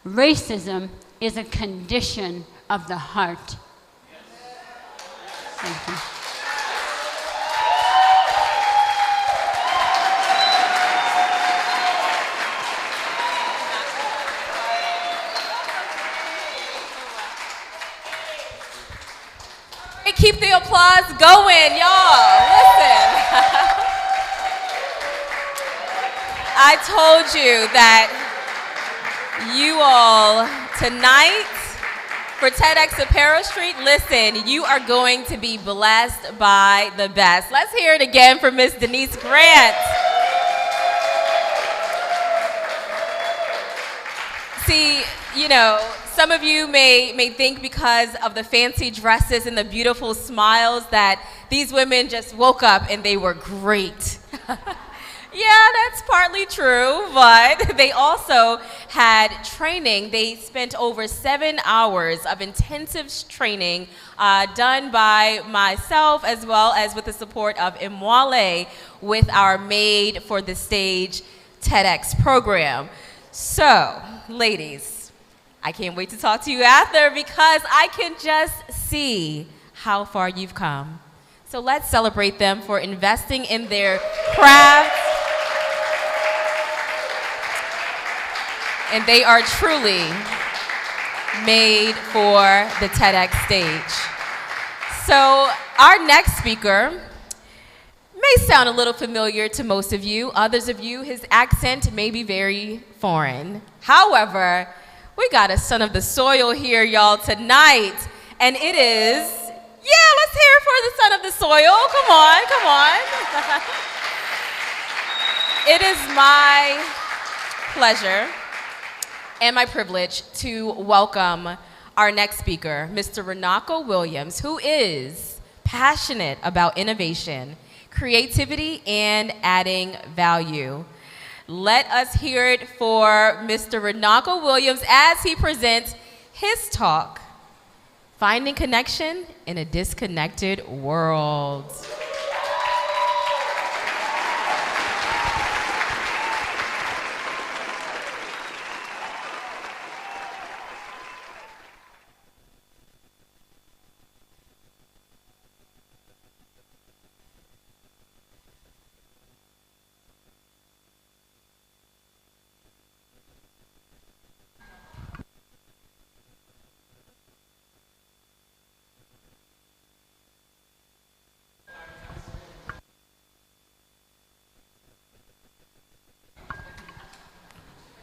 Racism is a condition of the heart. Thank you. Keep the applause going, y'all. Listen. I told you that you all tonight for TEDx Cipero Street, listen, you are going to be blessed by the best. Let's hear it again for Miss Denise Grant. See, you know, some of you may think because of the fancy dresses and the beautiful smiles that these women just woke up and they were great. Yeah, that's partly true, but they also had training. They spent over 7 hours of intensive training done by myself as well as with the support of Emwale with our Made for the Stage TEDx program. So, ladies, I can't wait to talk to you after because I can just see how far you've come. So let's celebrate them for investing in their craft. And they are truly made for the TEDx stage. So our next speaker may sound a little familiar to most of you. Others of you, his accent may be very foreign. However, we got a son of the soil here, y'all, tonight. And it is, yeah, let's hear it for the son of the soil. Come on, come on. It is my pleasure and my privilege to welcome our next speaker, Mr. Ronaco Williams, who is passionate about innovation, creativity, and adding value. Let us hear it for Mr. Ronaco Williams as he presents his talk, Finding Connection in a Disconnected World.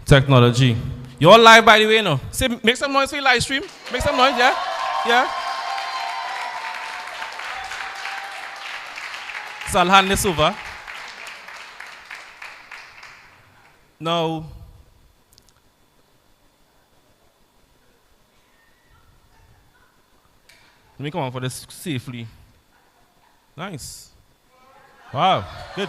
Technology. You all live, by the way, no? Say, make some noise for your live stream. Make some noise, yeah? Yeah? So I'll hand this over. Now, let me come on for this safely. Nice. Wow, good.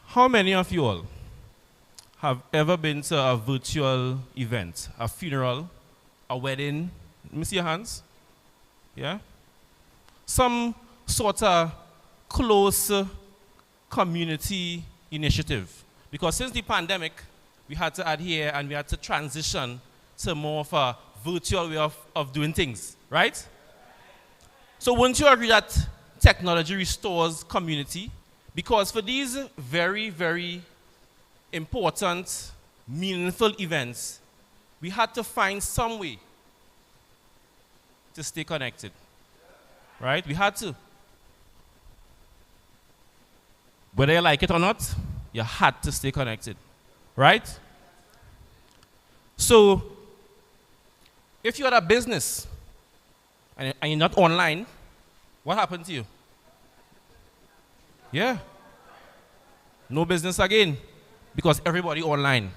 How many of you all have ever been to a virtual event, a funeral, a wedding? Let me see your hands. Yeah? Some sort of close community initiative. Because since the pandemic, we had to adhere and we had to transition to more of a virtual way of doing things, right? So wouldn't you agree that technology restores community? Because for these very, very important, meaningful events, we had to find some way to stay connected, right? We had to. Whether you like it or not, you had to stay connected, right? So, if you had a business and you're not online, what happened to you? Yeah. No business again because everybody online.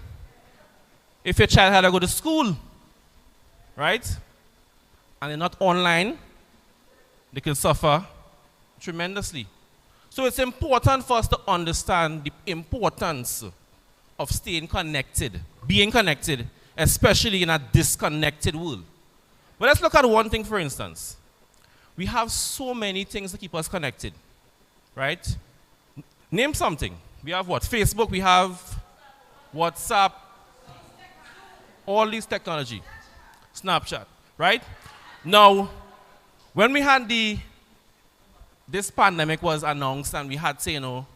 If your child had to go to school, right, and they're not online, they can suffer tremendously. So it's important for us to understand the importance of staying connected, being connected, especially in a disconnected world. But let's look at one thing, for instance. We have so many things to keep us connected, right? Name something. We have what? Facebook, we have WhatsApp, all these technology. Snapchat, right? Now, when we had this pandemic was announced and we had to,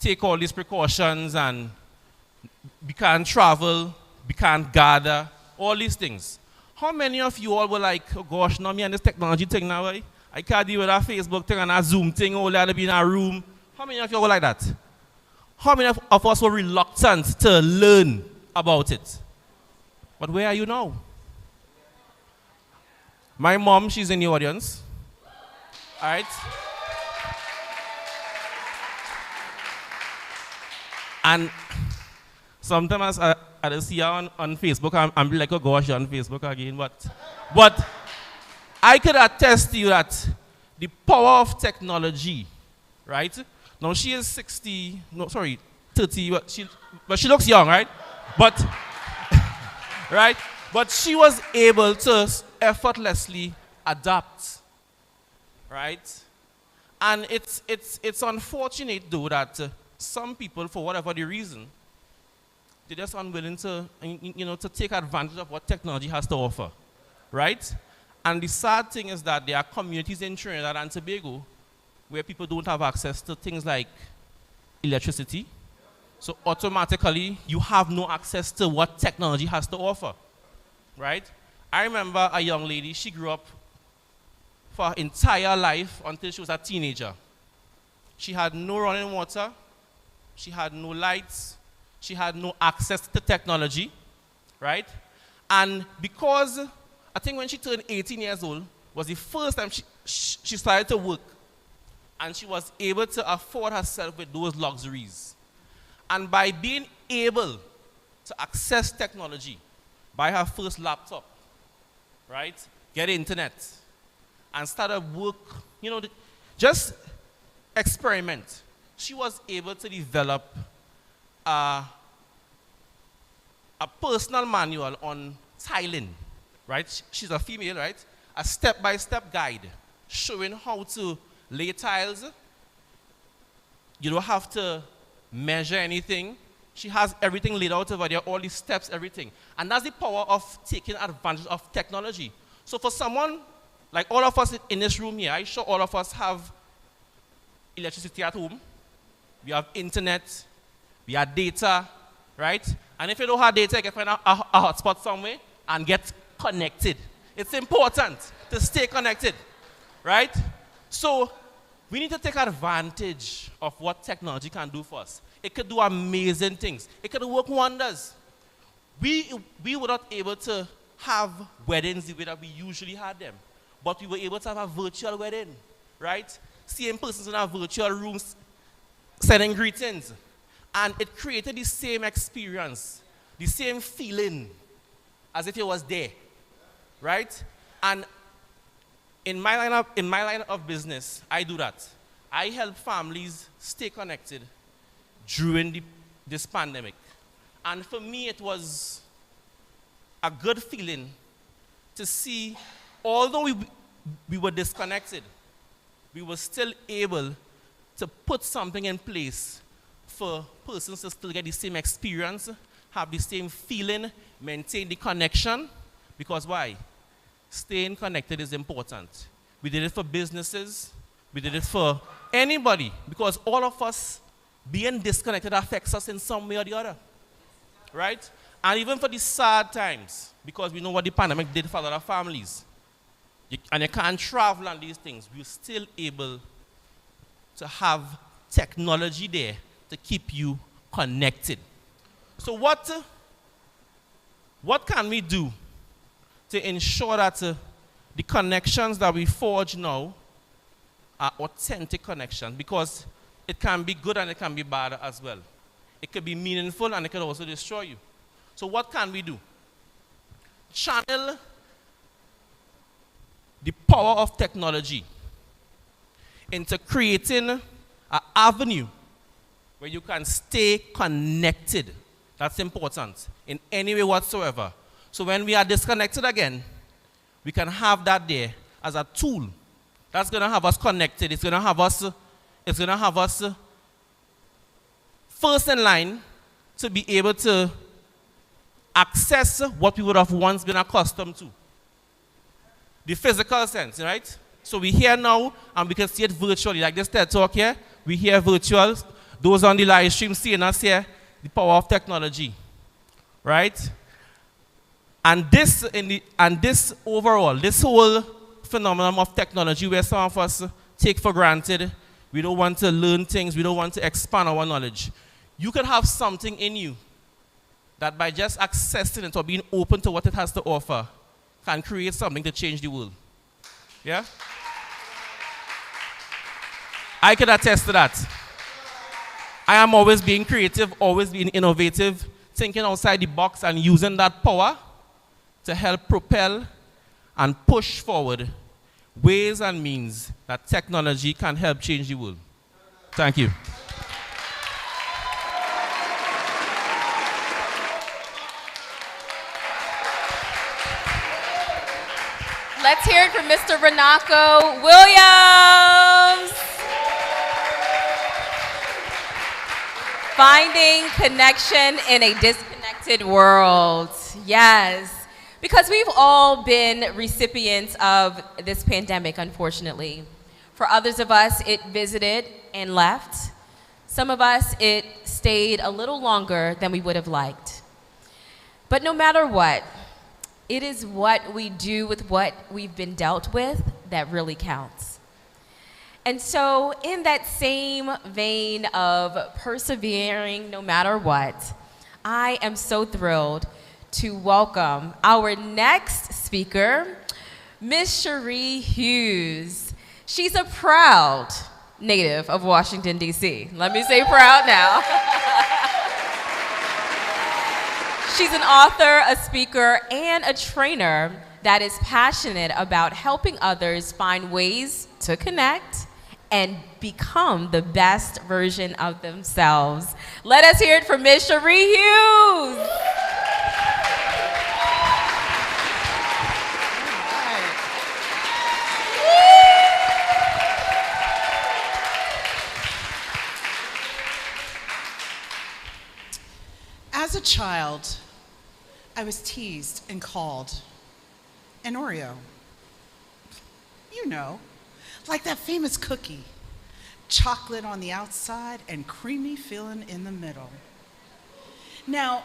take all these precautions and we can't travel, we can't gather, all these things. How many of you all were like, oh gosh, now me and this technology thing now, I can't deal with that Facebook thing and that Zoom thing, all that to be in a room. How many of you were like that? How many of us were reluctant to learn about it? But where are you now? My mom, she's in the audience. All right? And sometimes I see her on Facebook, I'm like, oh gosh, you're on Facebook again. But I could attest to you that the power of technology, right? Now she is 30, but she looks young, right? But, right? But she was able to effortlessly adapt, right? And it's unfortunate though that some people, for whatever the reason, they're just unwilling to, to take advantage of what technology has to offer, right? And the sad thing is that there are communities in Trinidad and Tobago where people don't have access to things like electricity. So automatically, you have no access to what technology has to offer, right? I remember a young lady, she grew up for her entire life until she was a teenager. She had no running water, she had no lights, she had no access to technology, right? And because, I think when she turned 18 years old, was the first time she started to work. And she was able to afford herself with those luxuries. And by being able to access technology, buy her first laptop, right? Get internet, and start a work, just experiment, she was able to develop a personal manual on tiling, right? She's a female, right? A step-by-step guide showing how to lay tiles. You don't have to measure anything. She has everything laid out over there, all the steps, everything. And that's the power of taking advantage of technology. So for someone, like all of us in this room here, I'm sure all of us have electricity at home. We have internet, we have data, right? And if you don't have data, you can find a hotspot somewhere and get connected. It's important to stay connected, right? So we need to take advantage of what technology can do for us. It could do amazing things. It could work wonders. We were not able to have weddings the way that we usually had them, but we were able to have a virtual wedding, right? Seeing persons in our virtual rooms sending greetings. And it created the same experience, the same feeling as if it was there, right? And in my line of business, I do that. I help families stay connected during this pandemic. And for me, it was a good feeling to see, although we were disconnected, we were still able to put something in place for persons to still get the same experience, have the same feeling, maintain the connection. Because why? Staying connected is important. We did it for businesses. We did it for anybody. Because all of us being disconnected affects us in some way or the other. Right? And even for the sad times, because we know what the pandemic did for a lot of families. And you can't travel on these things. We're still able to have technology there to keep you connected. So what can we do to ensure that the connections that we forge now are authentic connections? Because it can be good and it can be bad as well. It could be meaningful and it can also destroy you. So what can we do? Channel the power of technology into creating an avenue where you can stay connected. That's important in any way whatsoever. So when we are disconnected again, we can have that there as a tool that's going to have us connected. It's going to have us first in line to be able to access what we would have once been accustomed to. The physical sense, right? So we're here now and we can see it virtually. Like this TED Talk here, we hear virtual. Those on the live stream seeing us here, the power of technology, right? And this overall, this whole phenomenon of technology where some of us take for granted, we don't want to learn things, we don't want to expand our knowledge. You could have something in you that by just accessing it or being open to what it has to offer can create something to change the world. Yeah? I can attest to that. I am always being creative, always being innovative, thinking outside the box and using that power to help propel and push forward ways and means that technology can help change the world. Thank you. Let's hear it from Mr. Ronaco Williams. Finding connection in a disconnected world. Yes. Because we've all been recipients of this pandemic, unfortunately. For others of us, it visited and left. Some of us, it stayed a little longer than we would have liked. But no matter what, it is what we do with what we've been dealt with that really counts. And so in that same vein of persevering no matter what, I am so thrilled to welcome our next speaker, Miss Cherie Hughes. She's a proud native of Washington, D.C. Let me say proud now. She's an author, a speaker, and a trainer that is passionate about helping others find ways to connect and become the best version of themselves. Let us hear it from Misha Rehuge. As a child, I was teased and called an Oreo. You know, like that famous cookie, chocolate on the outside and creamy filling in the middle. Now,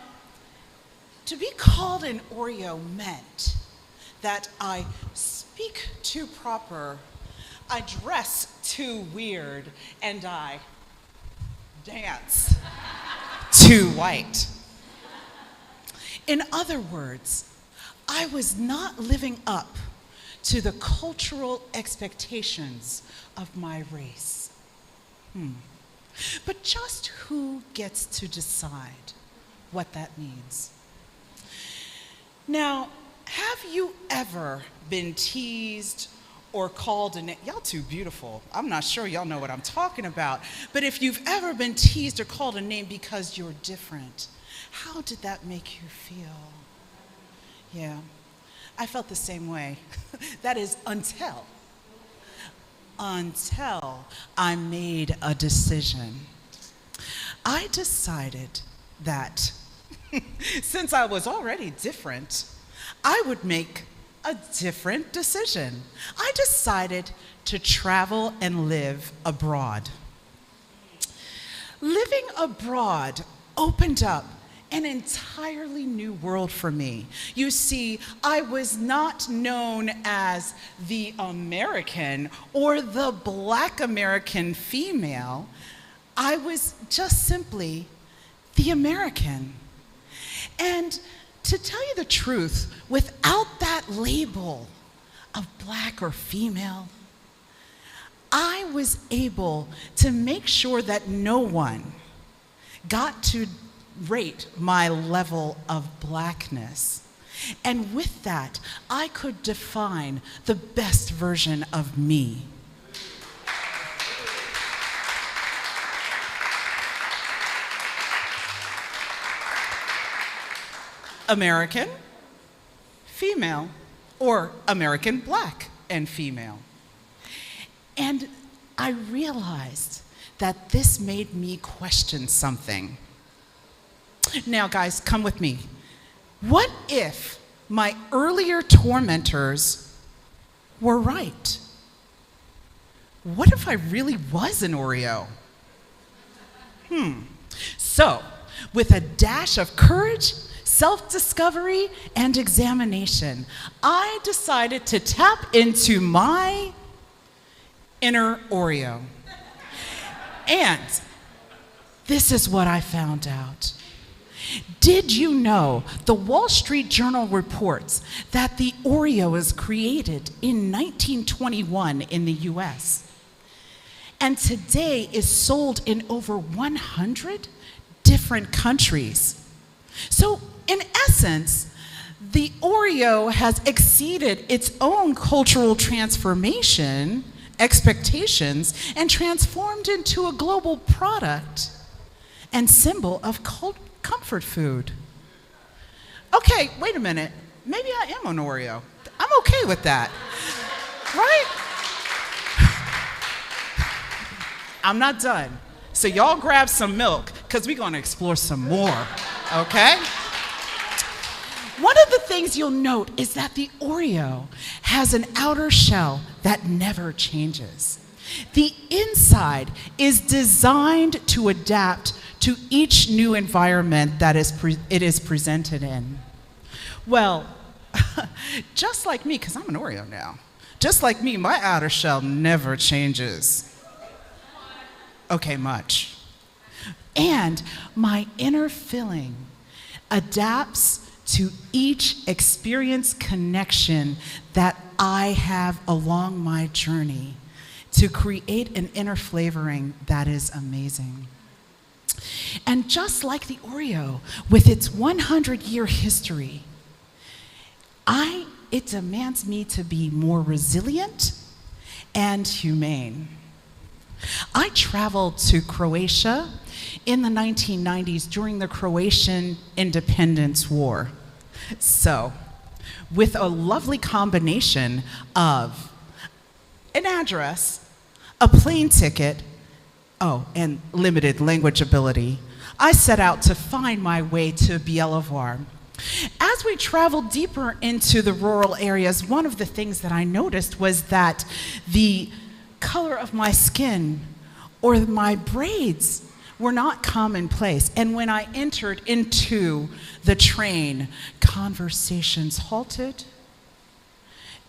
to be called an Oreo meant that I speak too proper, I dress too weird, and I dance too white. In other words, I was not living up to the cultural expectations of my race. But just who gets to decide what that means? Now, have you ever been teased or called a name? Y'all too beautiful. I'm not sure y'all know what I'm talking about. But if you've ever been teased or called a name because you're different, how did that make you feel? Yeah, I felt the same way. That is until I made a decision. I decided that since I was already different, I would make a different decision. I decided to travel and live abroad. Living abroad opened up an entirely new world for me. You see, I was not known as the American or the Black American female. I was just simply the American. And to tell you the truth, without that label of Black or female, I was able to make sure that no one got to rate my level of Blackness. And with that, I could define the best version of me. American, female, or American Black and female. And I realized that this made me question something. Now, guys, come with me. What if my earlier tormentors were right? What if I really was an Oreo? So, with a dash of courage, self-discovery, and examination, I decided to tap into my inner Oreo. And this is what I found out. Did you know the Wall Street Journal reports that the Oreo was created in 1921 in the US and today is sold in over 100 different countries? So in essence, the Oreo has exceeded its own cultural transformation expectations and transformed into a global product and symbol of comfort food. Okay, wait a minute. Maybe I am an Oreo. I'm okay with that, right? I'm not done. So y'all grab some milk because we're gonna explore some more, okay? One of the things you'll note is that the Oreo has an outer shell that never changes. The inside is designed to adapt to each new environment that it is presented in. Well, just like me, because I'm an Oreo now, just like me, my outer shell never changes. Okay, much. And my inner filling adapts to each experience connection that I have along my journey to create an inner flavoring that is amazing. And just like the Oreo, with its 100-year history, it demands me to be more resilient and humane. I traveled to Croatia in the 1990s during the Croatian Independence War. So, with a lovely combination of an address, a plane ticket, and limited language ability, I set out to find my way to Bjelovar. As we traveled deeper into the rural areas, one of the things that I noticed was that the color of my skin or my braids were not commonplace. And when I entered into the train, conversations halted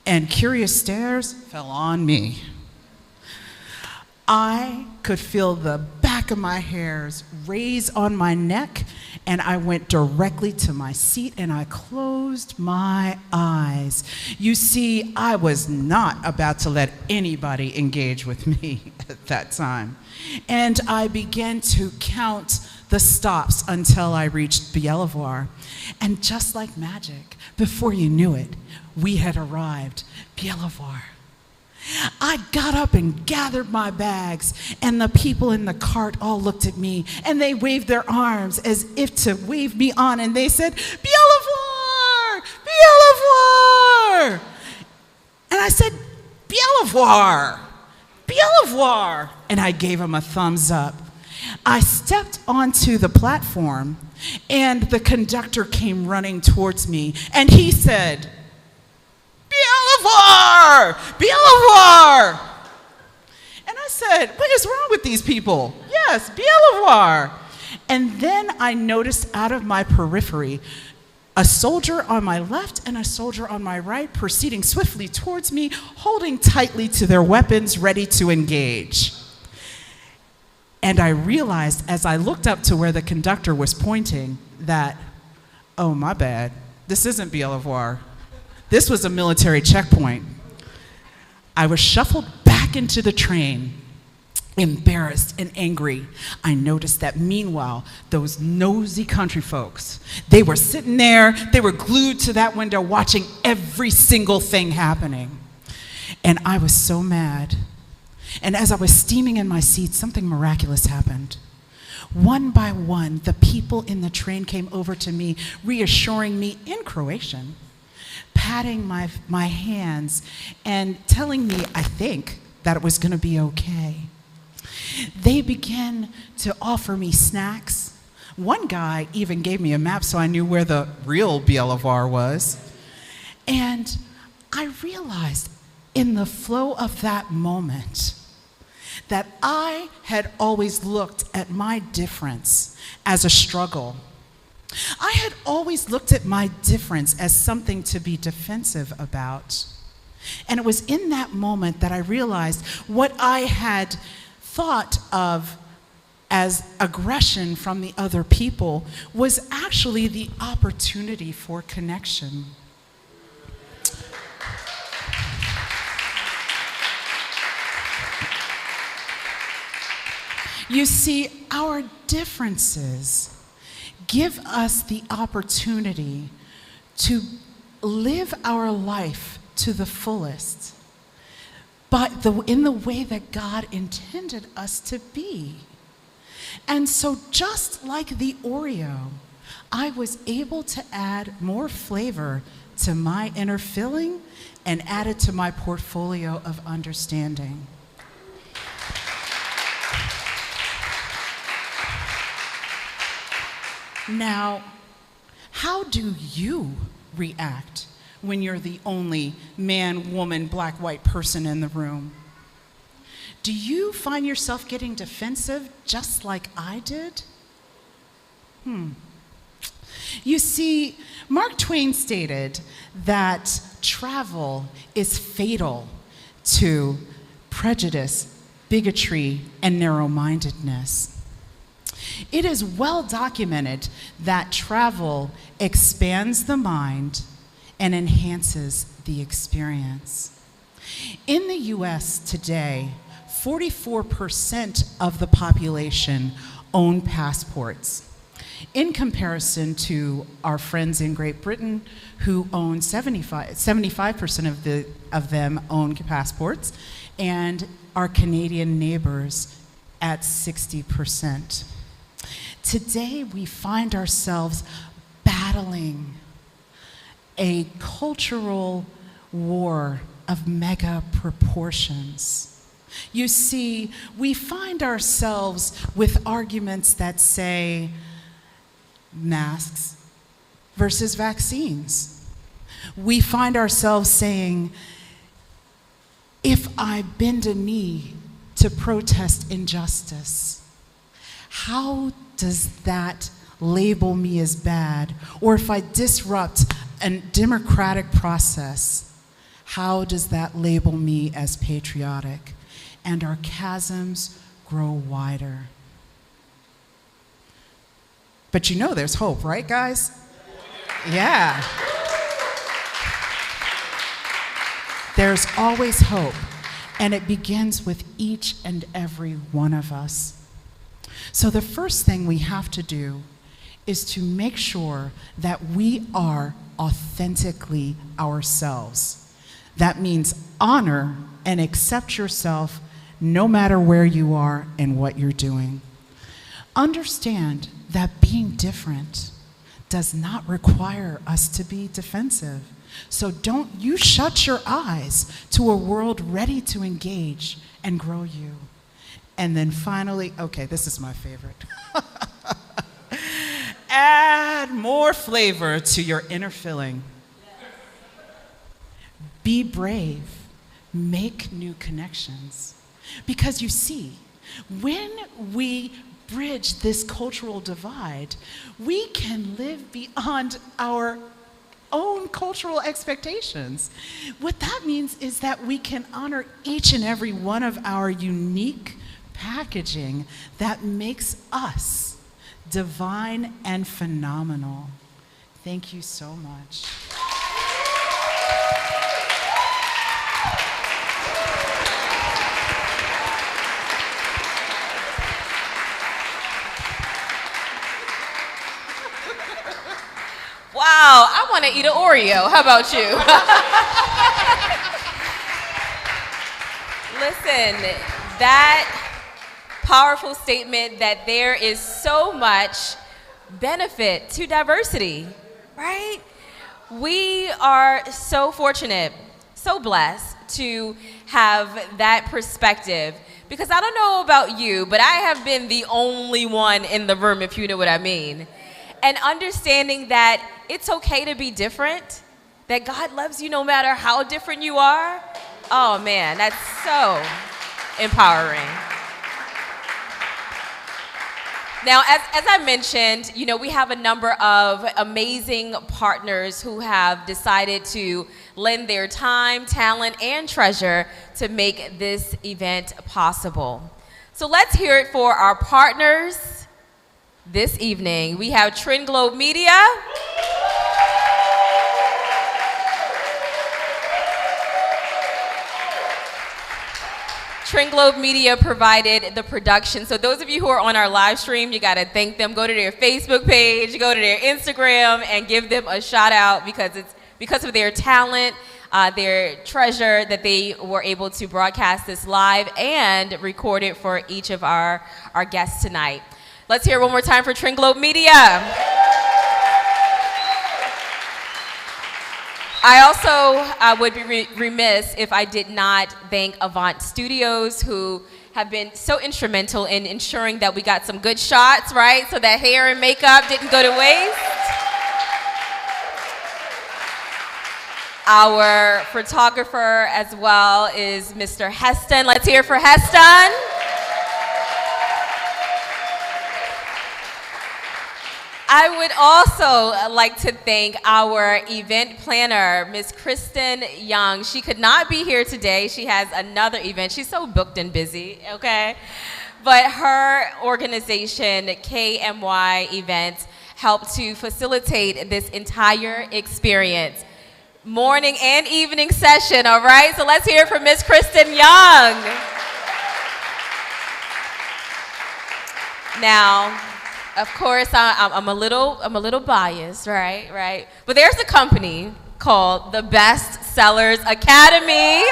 and curious stares fell on me. I could feel the back of my hairs raise on my neck, and I went directly to my seat and I closed my eyes. You see, I was not about to let anybody engage with me at that time. And I began to count the stops until I reached Bjelovar. And just like magic, before you knew it, we had arrived. Bjelovar. I got up and gathered my bags, and the people in the cart all looked at me, and they waved their arms as if to wave me on, and they said, Bjelovar! Bjelovar! And I said, Bjelovar! Bjelovar! And I gave him a thumbs up. I stepped onto the platform, and the conductor came running towards me, and he said, Bjelovar! Bjelovar! And I said, what is wrong with these people? Yes, Bjelovar. And then I noticed out of my periphery a soldier on my left and a soldier on my right proceeding swiftly towards me, holding tightly to their weapons, ready to engage. And I realized as I looked up to where the conductor was pointing that, oh, my bad, this isn't Bjelovar. This was a military checkpoint. I was shuffled back into the train, embarrassed and angry. I noticed that meanwhile, those nosy country folks, they were sitting there, they were glued to that window watching every single thing happening. And I was so mad. And as I was steaming in my seat, something miraculous happened. One by one, the people in the train came over to me, reassuring me in Croatian, patting my hands and telling me, I think, that it was going to be okay. They began to offer me snacks. One guy even gave me a map so I knew where the real Bjelovar was. And I realized in the flow of that moment that I had always looked at my difference as a struggle. I had always looked at my difference as something to be defensive about. And it was in that moment that I realized what I had thought of as aggression from the other people was actually the opportunity for connection. You see, our differences give us the opportunity to live our life to the fullest, but in the way that God intended us to be. And so just like the Oreo, I was able to add more flavor to my inner filling and add it to my portfolio of understanding. Now, how do you react when you're the only man, woman, black, white person in the room? Do you find yourself getting defensive just like I did? You see, Mark Twain stated that travel is fatal to prejudice, bigotry, and narrow-mindedness. It is well documented that travel expands the mind and enhances the experience. In the US today, 44% of the population own passports. in comparison to our friends in Great Britain who own 75% of them own passports, and our Canadian neighbors at 60%. Today we find ourselves battling a cultural war of mega proportions. You see, we find ourselves with arguments that say masks versus vaccines. We find ourselves saying, if I bend a knee to protest injustice, how does that label me as bad? Or if I disrupt a democratic process, how does that label me as patriotic? And our chasms grow wider. But you know there's hope, right, guys? Yeah. There's always hope, and it begins with each and every one of us. So the first thing we have to do is to make sure that we are authentically ourselves. That means honor and accept yourself no matter where you are and what you're doing. Understand that being different does not require us to be defensive. So don't you shut your eyes to a world ready to engage and grow you. And then finally, okay, this is my favorite. Add more flavor to your inner filling. Be brave. Make new connections. Because you see, when we bridge this cultural divide, we can live beyond our own cultural expectations. What that means is that we can honor each and every one of our unique packaging that makes us divine and phenomenal. Thank you so much. Wow, I want to eat an Oreo. How about you? Listen, that powerful statement that there is so much benefit to diversity, right? We are so fortunate, so blessed to have that perspective, because I don't know about you, but I have been the only one in the room, if you know what I mean. And understanding that it's okay to be different, that God loves you no matter how different you are. Oh man, that's so empowering. Now, as I mentioned, you know, we have a number of amazing partners who have decided to lend their time, talent, and treasure to make this event possible. So let's hear it for our partners this evening. We have Tringlobe Media. Tringlobe Media provided the production. So those of you who are on our live stream, you gotta thank them. Go to their Facebook page, go to their Instagram, and give them a shout out, because it's because of their talent, their treasure, that they were able to broadcast this live and record it for each of our guests tonight. Let's hear it one more time for Tringlobe Media. I also would be remiss if I did not thank Avant Studios, who have been so instrumental in ensuring that we got some good shots, right? So that hair and makeup didn't go to waste. Our photographer as well is Mr. Heston. Let's hear it for Heston. I would also like to thank our event planner, Ms. Kristen Young. She could not be here today. She has another event. She's so booked and busy, okay? But her organization, KMY Events, helped to facilitate this entire experience. Morning and evening session, all right? So let's hear it from Ms. Kristen Young. Now, Of course, I'm a little biased, right? But there's a company called the Best Sellers Academy.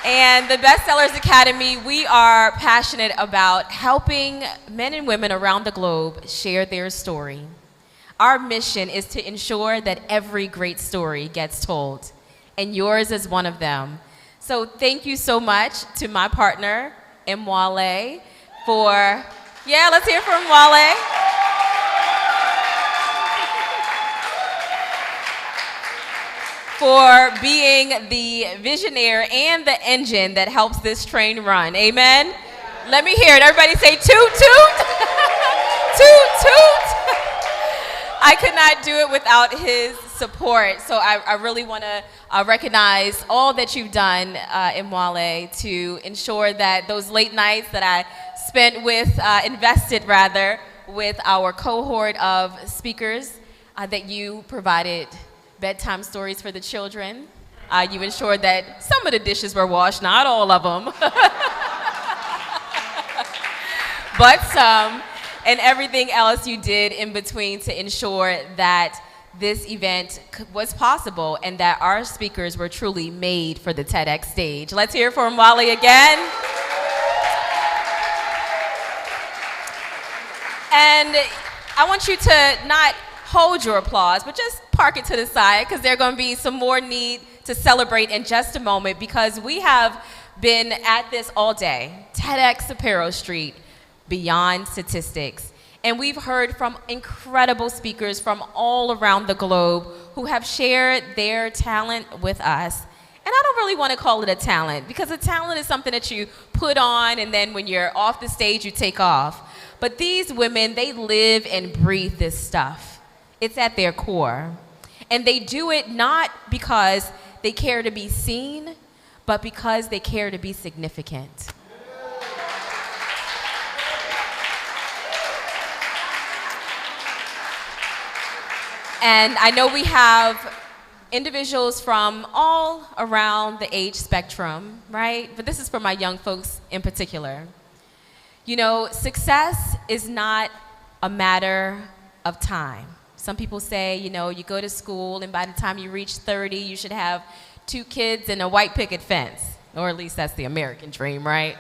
And the Best Sellers Academy, we are passionate about helping men and women around the globe share their story. Our mission is to ensure that every great story gets told, and yours is one of them. So thank you so much to my partner, Emwale, let's hear from Mwale. For being the visionary and the engine that helps this train run. Amen? Yeah. Let me hear it. Everybody say toot, toot. Toot, toot. I could not do it without his support. So I really want to recognize all that you've done in Mwale to ensure that those late nights that I spent invested with our cohort of speakers, that you provided bedtime stories for the children. You ensured that some of the dishes were washed, not all of them, but some, and everything else you did in between to ensure that this event was possible and that our speakers were truly made for the TEDx stage. Let's hear from Mwale again. And I want you to not hold your applause, but just park it to the side, because there's going to be some more need to celebrate in just a moment, because we have been at this all day. TEDx Cipero Street, Beyond Statistics. And we've heard from incredible speakers from all around the globe who have shared their talent with us. And I don't really want to call it a talent, because a talent is something that you put on and then when you're off the stage, you take off. But these women, they live and breathe this stuff. It's at their core. And they do it not because they care to be seen, but because they care to be significant. And I know we have individuals from all around the age spectrum, right? But this is for my young folks in particular. You know, success is not a matter of time. Some people say, you know, you go to school and by the time you reach 30, you should have 2 kids and a white picket fence. Or at least that's the American dream, right?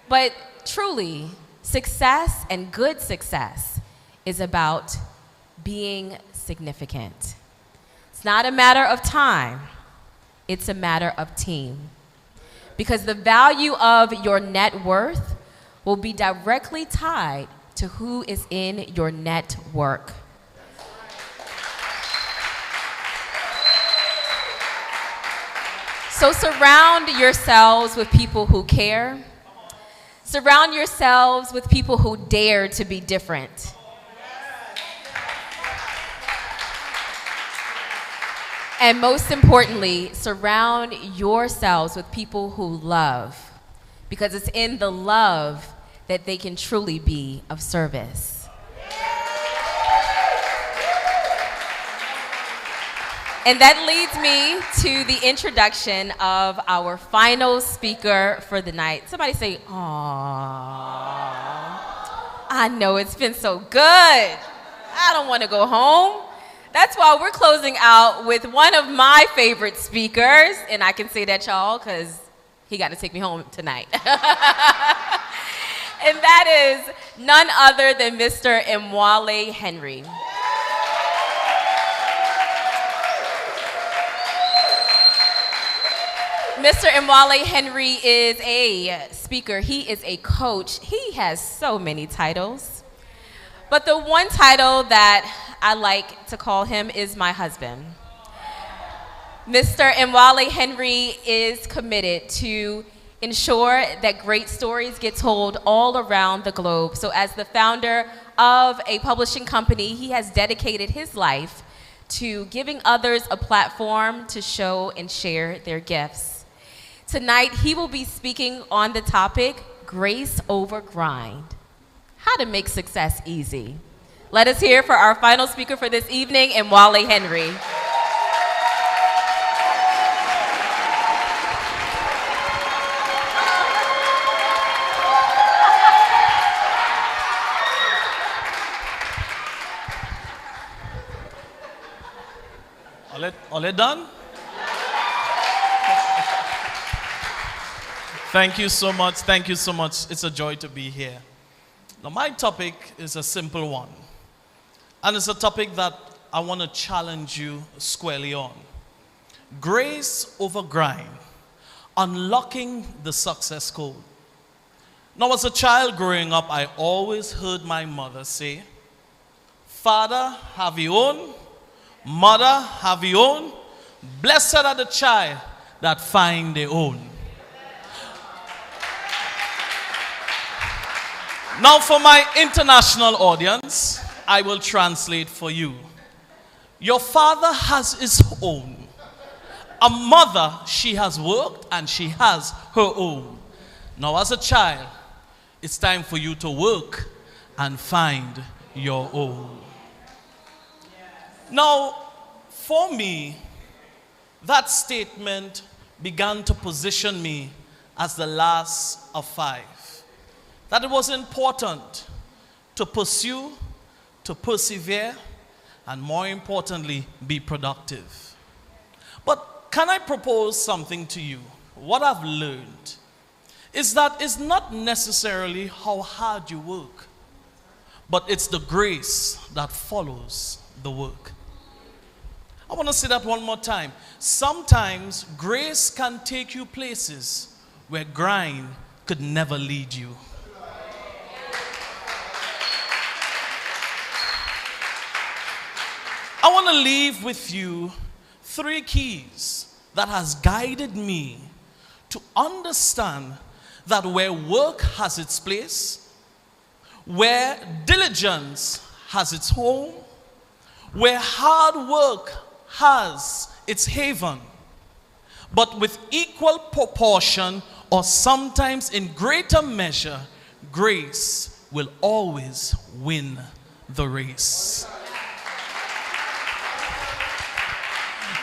But truly, success and good success is about being significant. It's not a matter of time. It's a matter of team. Because the value of your net worth will be directly tied to who is in your network. So surround yourselves with people who care. Surround yourselves with people who dare to be different. And most importantly, surround yourselves with people who love, because it's in the love that they can truly be of service. And that leads me to the introduction of our final speaker for the night. Somebody say, "Aww." I know it's been so good. I don't want to go home. That's why we're closing out with one of my favorite speakers. And I can say that, y'all, because he got to take me home tonight. And that is none other than Mr. Emwale Henry. Mr. Emwale Henry is a speaker. He is a coach. He has so many titles. But the one title that I like to call him is my husband. Mr. Emwale Henry is committed to ensure that great stories get told all around the globe. So as the founder of a publishing company, he has dedicated his life to giving others a platform to show and share their gifts. Tonight, he will be speaking on the topic, Grace Over Grind, how to make success easy. Let us hear for our final speaker for this evening, Emwale Henry. All it done? Thank you so much. Thank you so much. It's a joy to be here. Now, my topic is a simple one. And it's a topic that I want to challenge you squarely on. Grace over grind. Unlocking the success code. Now, as a child growing up, I always heard my mother say, Father, have your own. Mother, have your own. Blessed are the child that find their own. Now, for my international audience, I will translate for you. Your father has his own. A mother, she has worked and she has her own. Now, as a child, it's time for you to work and find your own. Now, for me, that statement began to position me as the last of 5. That it was important to pursue, to persevere, and more importantly, be productive. But can I propose something to you? What I've learned is that it's not necessarily how hard you work, but it's the grace that follows the work. I want to say that one more time. Sometimes grace can take you places where grind could never lead you. I want to leave with you 3 keys that has guided me to understand that where work has its place, where diligence has its home, where hard work has its haven, but with equal proportion or sometimes in greater measure, grace will always win the race.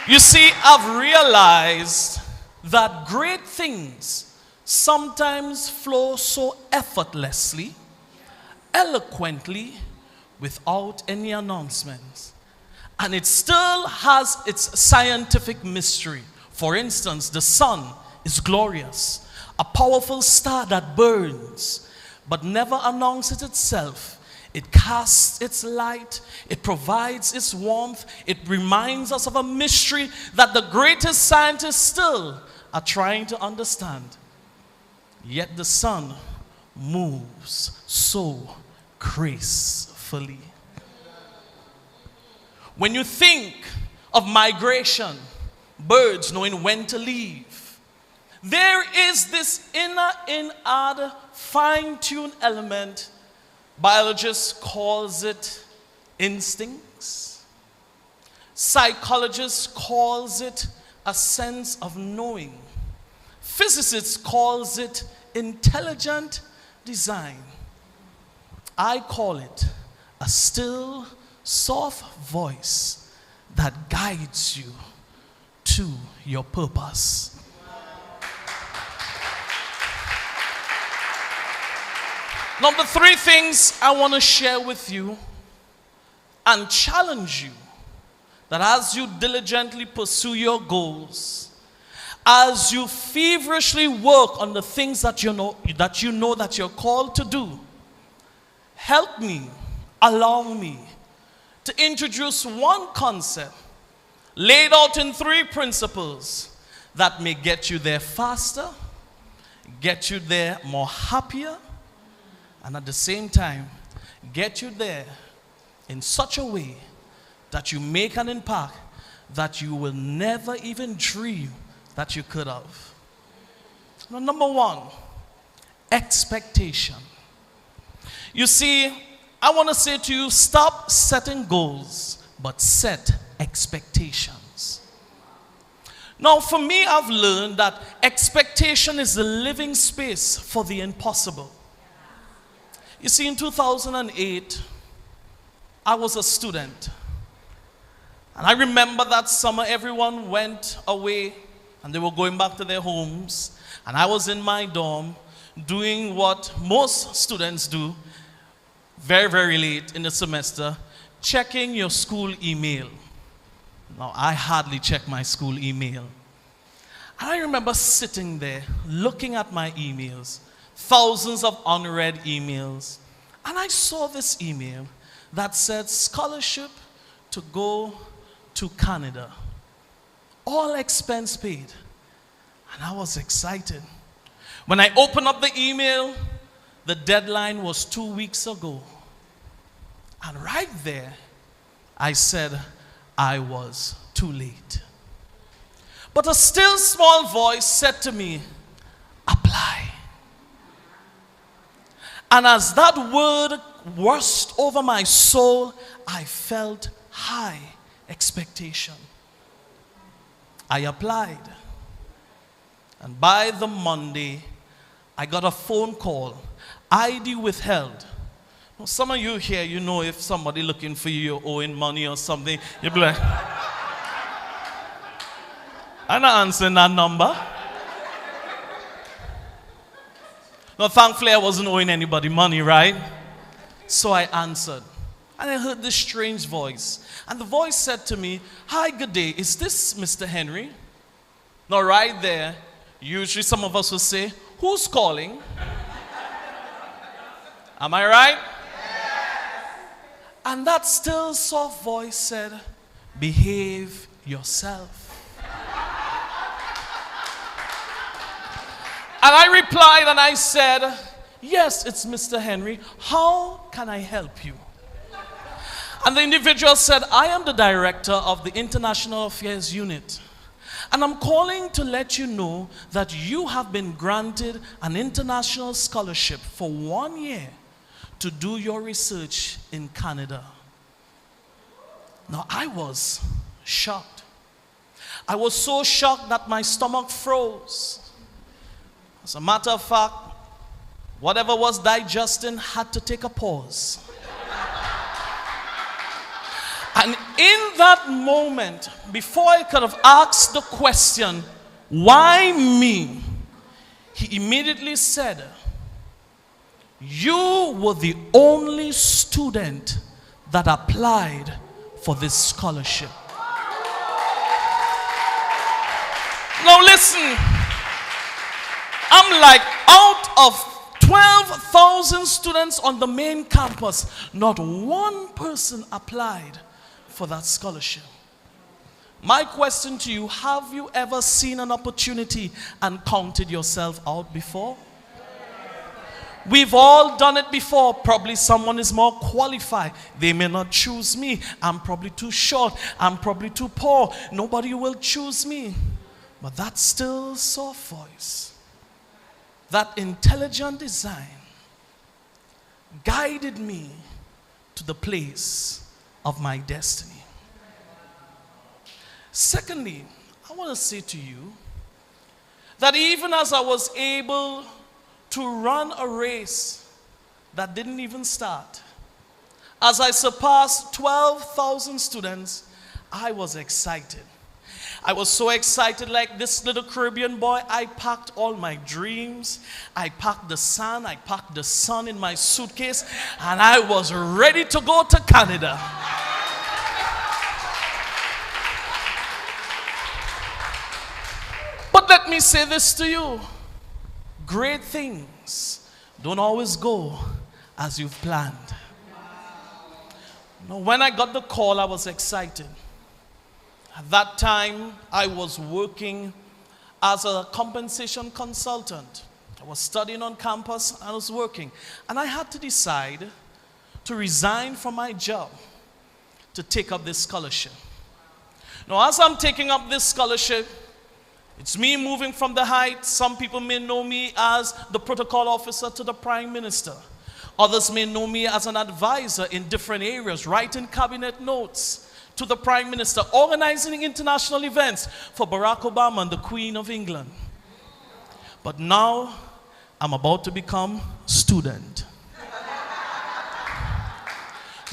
You see, I've realized that great things sometimes flow so effortlessly, eloquently, without any announcements. And it still has its scientific mystery. For instance, the sun is glorious, a powerful star that burns, but never announces itself. It casts its light, it provides its warmth, it reminds us of a mystery that the greatest scientists still are trying to understand. Yet the sun moves so gracefully. When you think of migration, birds knowing when to leave, there is this inner fine-tuned element. Biologists calls it instincts. Psychologists calls it a sense of knowing. Physicists calls it intelligent design. I call it a still, soft voice that guides you to your purpose. Number 3 things I want to share with you and challenge you that as you diligently pursue your goals, as you feverishly work on the things that you know that you're called to do, help me, allow me to introduce one concept laid out in 3 principles that may get you there faster, get you there more happier, and at the same time, get you there in such a way that you make an impact that you will never even dream that you could have. Now, number 1, expectation. You see, I want to say to you, stop setting goals, but set expectations. Now, for me, I've learned that expectation is the living space for the impossible. You see, in 2008, I was a student. And I remember that summer, everyone went away and they were going back to their homes. And I was in my dorm doing what most students do very, very late in the semester, checking your school email. Now, I hardly check my school email. And I remember sitting there, looking at my emails, thousands of unread emails, and I saw this email that said scholarship to go to Canada. All expense paid. And I was excited. When I opened up the email, the deadline was 2 weeks ago. And right there, I said I was too late. But a still small voice said to me, apply. And as that word washed over my soul, I felt high expectation. I applied. And by the Monday, I got a phone call, ID withheld. Now, some of you here, you know if somebody looking for you, you're owing money or something, you'll be like, I'm not answering that number. No, thankfully I wasn't owing anybody money, right? So I answered. And I heard this strange voice. And the voice said to me, hi, good day. Is this Mr. Henry? Now, right there, usually some of us will say, who's calling? Am I right? Yes. And that still soft voice said, behave yourself. And I replied and I said, yes, it's Mr. Henry. How can I help you? And the individual said, I am the director of the International Affairs Unit. And I'm calling to let you know that you have been granted an international scholarship for 1 year to do your research in Canada. Now, I was shocked. I was so shocked that my stomach froze. As a matter of fact, whatever was digesting had to take a pause. And in that moment, before I could have asked the question, why me? He immediately said, you were the only student that applied for this scholarship. Now listen, I'm like, out of 12,000 students on the main campus, not one person applied for that scholarship. My question to you, have you ever seen an opportunity and counted yourself out before? We've all done it before. Probably someone is more qualified. They may not choose me. I'm probably too short. I'm probably too poor. Nobody will choose me. But that still soft voice, that intelligent design, guided me to the place of my destiny. Secondly, I want to say to you that even as I was able to run a race that didn't even start, as I surpassed 12,000 students, I was excited. I was so excited, like this little Caribbean boy. I packed all my dreams. I packed the sand. I packed the sun in my suitcase. And I was ready to go to Canada. But let me say this to you. Great things don't always go as you've planned. Now, when I got the call, I was excited. At that time, I was working as a compensation consultant. I was studying on campus, and I was working. And I had to decide to resign from my job to take up this scholarship. Now, as I'm taking up this scholarship, it's me moving from the Heights. Some people may know me as the protocol officer to the Prime Minister. Others may know me as an advisor in different areas, writing cabinet notes to the Prime Minister, organizing international events for Barack Obama and the Queen of England. But now, I'm about to become student.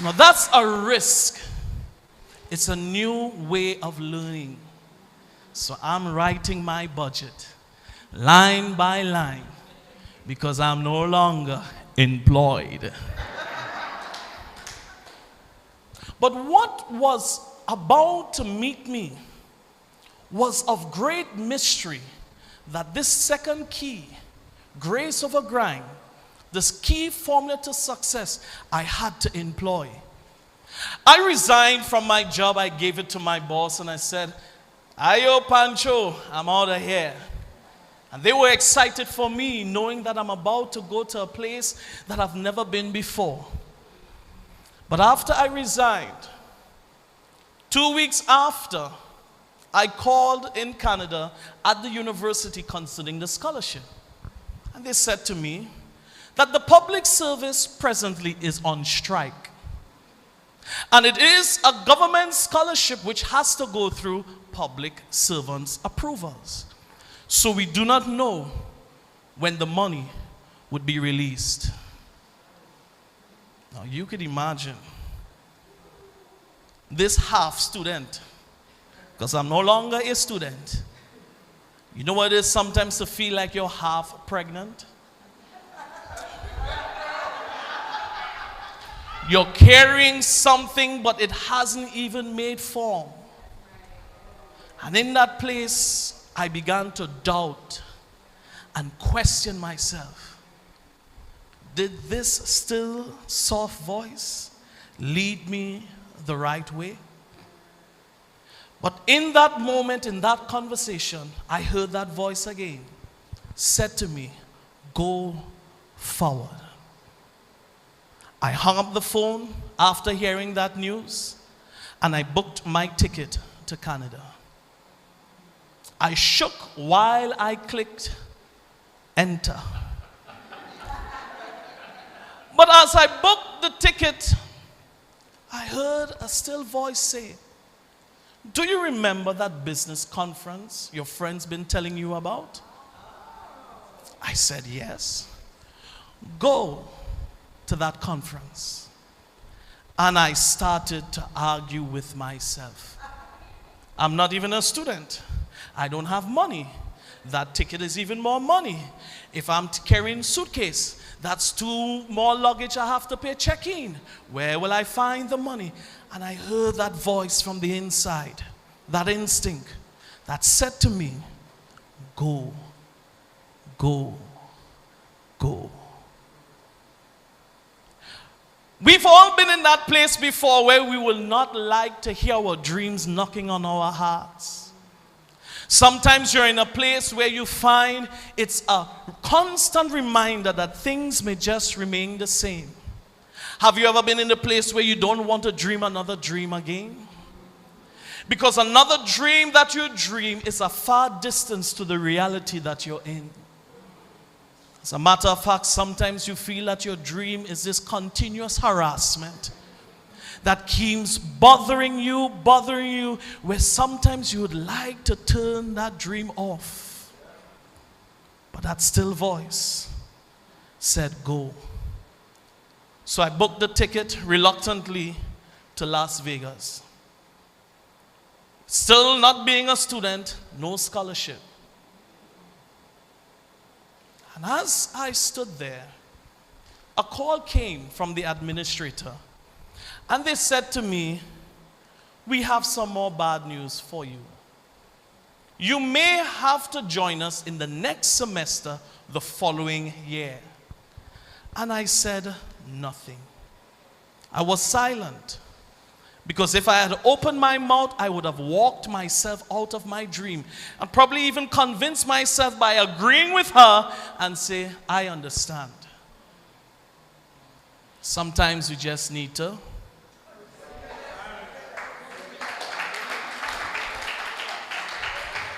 Now that's a risk. It's a new way of learning. So I'm writing my budget, line by line, because I'm no longer employed. But what was about to meet me was of great mystery, that this second key, grace over grind, this key formula to success, I had to employ. I resigned from my job. I gave it to my boss and I said, "Ayo Pancho, I'm out of here." And they were excited for me, knowing that I'm about to go to a place that I've never been before. But after I resigned, 2 weeks after, I called in Canada at the university considering the scholarship. And they said to me that the public service presently is on strike. And it is a government scholarship which has to go through public servants' approvals. So we do not know when the money would be released. Now you could imagine this half student, because I'm no longer a student. You know what it is sometimes to feel like you're half pregnant? You're carrying something, but it hasn't even made form. And in that place, I began to doubt and question myself. Did this still soft voice lead me the right way? But in that moment, in that conversation, I heard that voice again, said to me, "Go forward." I hung up the phone after hearing that news, and I booked my ticket to Canada. I shook while I clicked enter. But as I booked the ticket, I heard a still voice say, "Do you remember that business conference your friend's been telling you about?" I said, "Yes." "Go to that conference." And I started to argue with myself. I'm not even a student. I don't have money. That ticket is even more money. If I'm carrying a suitcase, that's 2 more luggage I have to pay check-in. Where will I find the money? And I heard that voice from the inside, that instinct that said to me, "Go, go, go." We've all been in that place before where we will not like to hear our dreams knocking on our hearts. Sometimes you're in a place where you find it's a constant reminder that things may just remain the same. Have you ever been in a place where you don't want to dream another dream again? Because another dream that you dream is a far distance to the reality that you're in. As a matter of fact, sometimes you feel that your dream is this continuous harassment that keeps bothering you, where sometimes you would like to turn that dream off. But that still voice said, "Go." So I booked the ticket reluctantly to Las Vegas. Still not being a student, no scholarship. And as I stood there, a call came from the administrator. And they said to me, "We have some more bad news for you. You may have to join us in the next semester the following year." And I said nothing. I was silent. Because if I had opened my mouth, I would have walked myself out of my dream and probably even convinced myself by agreeing with her and say, "I understand." Sometimes you just need to.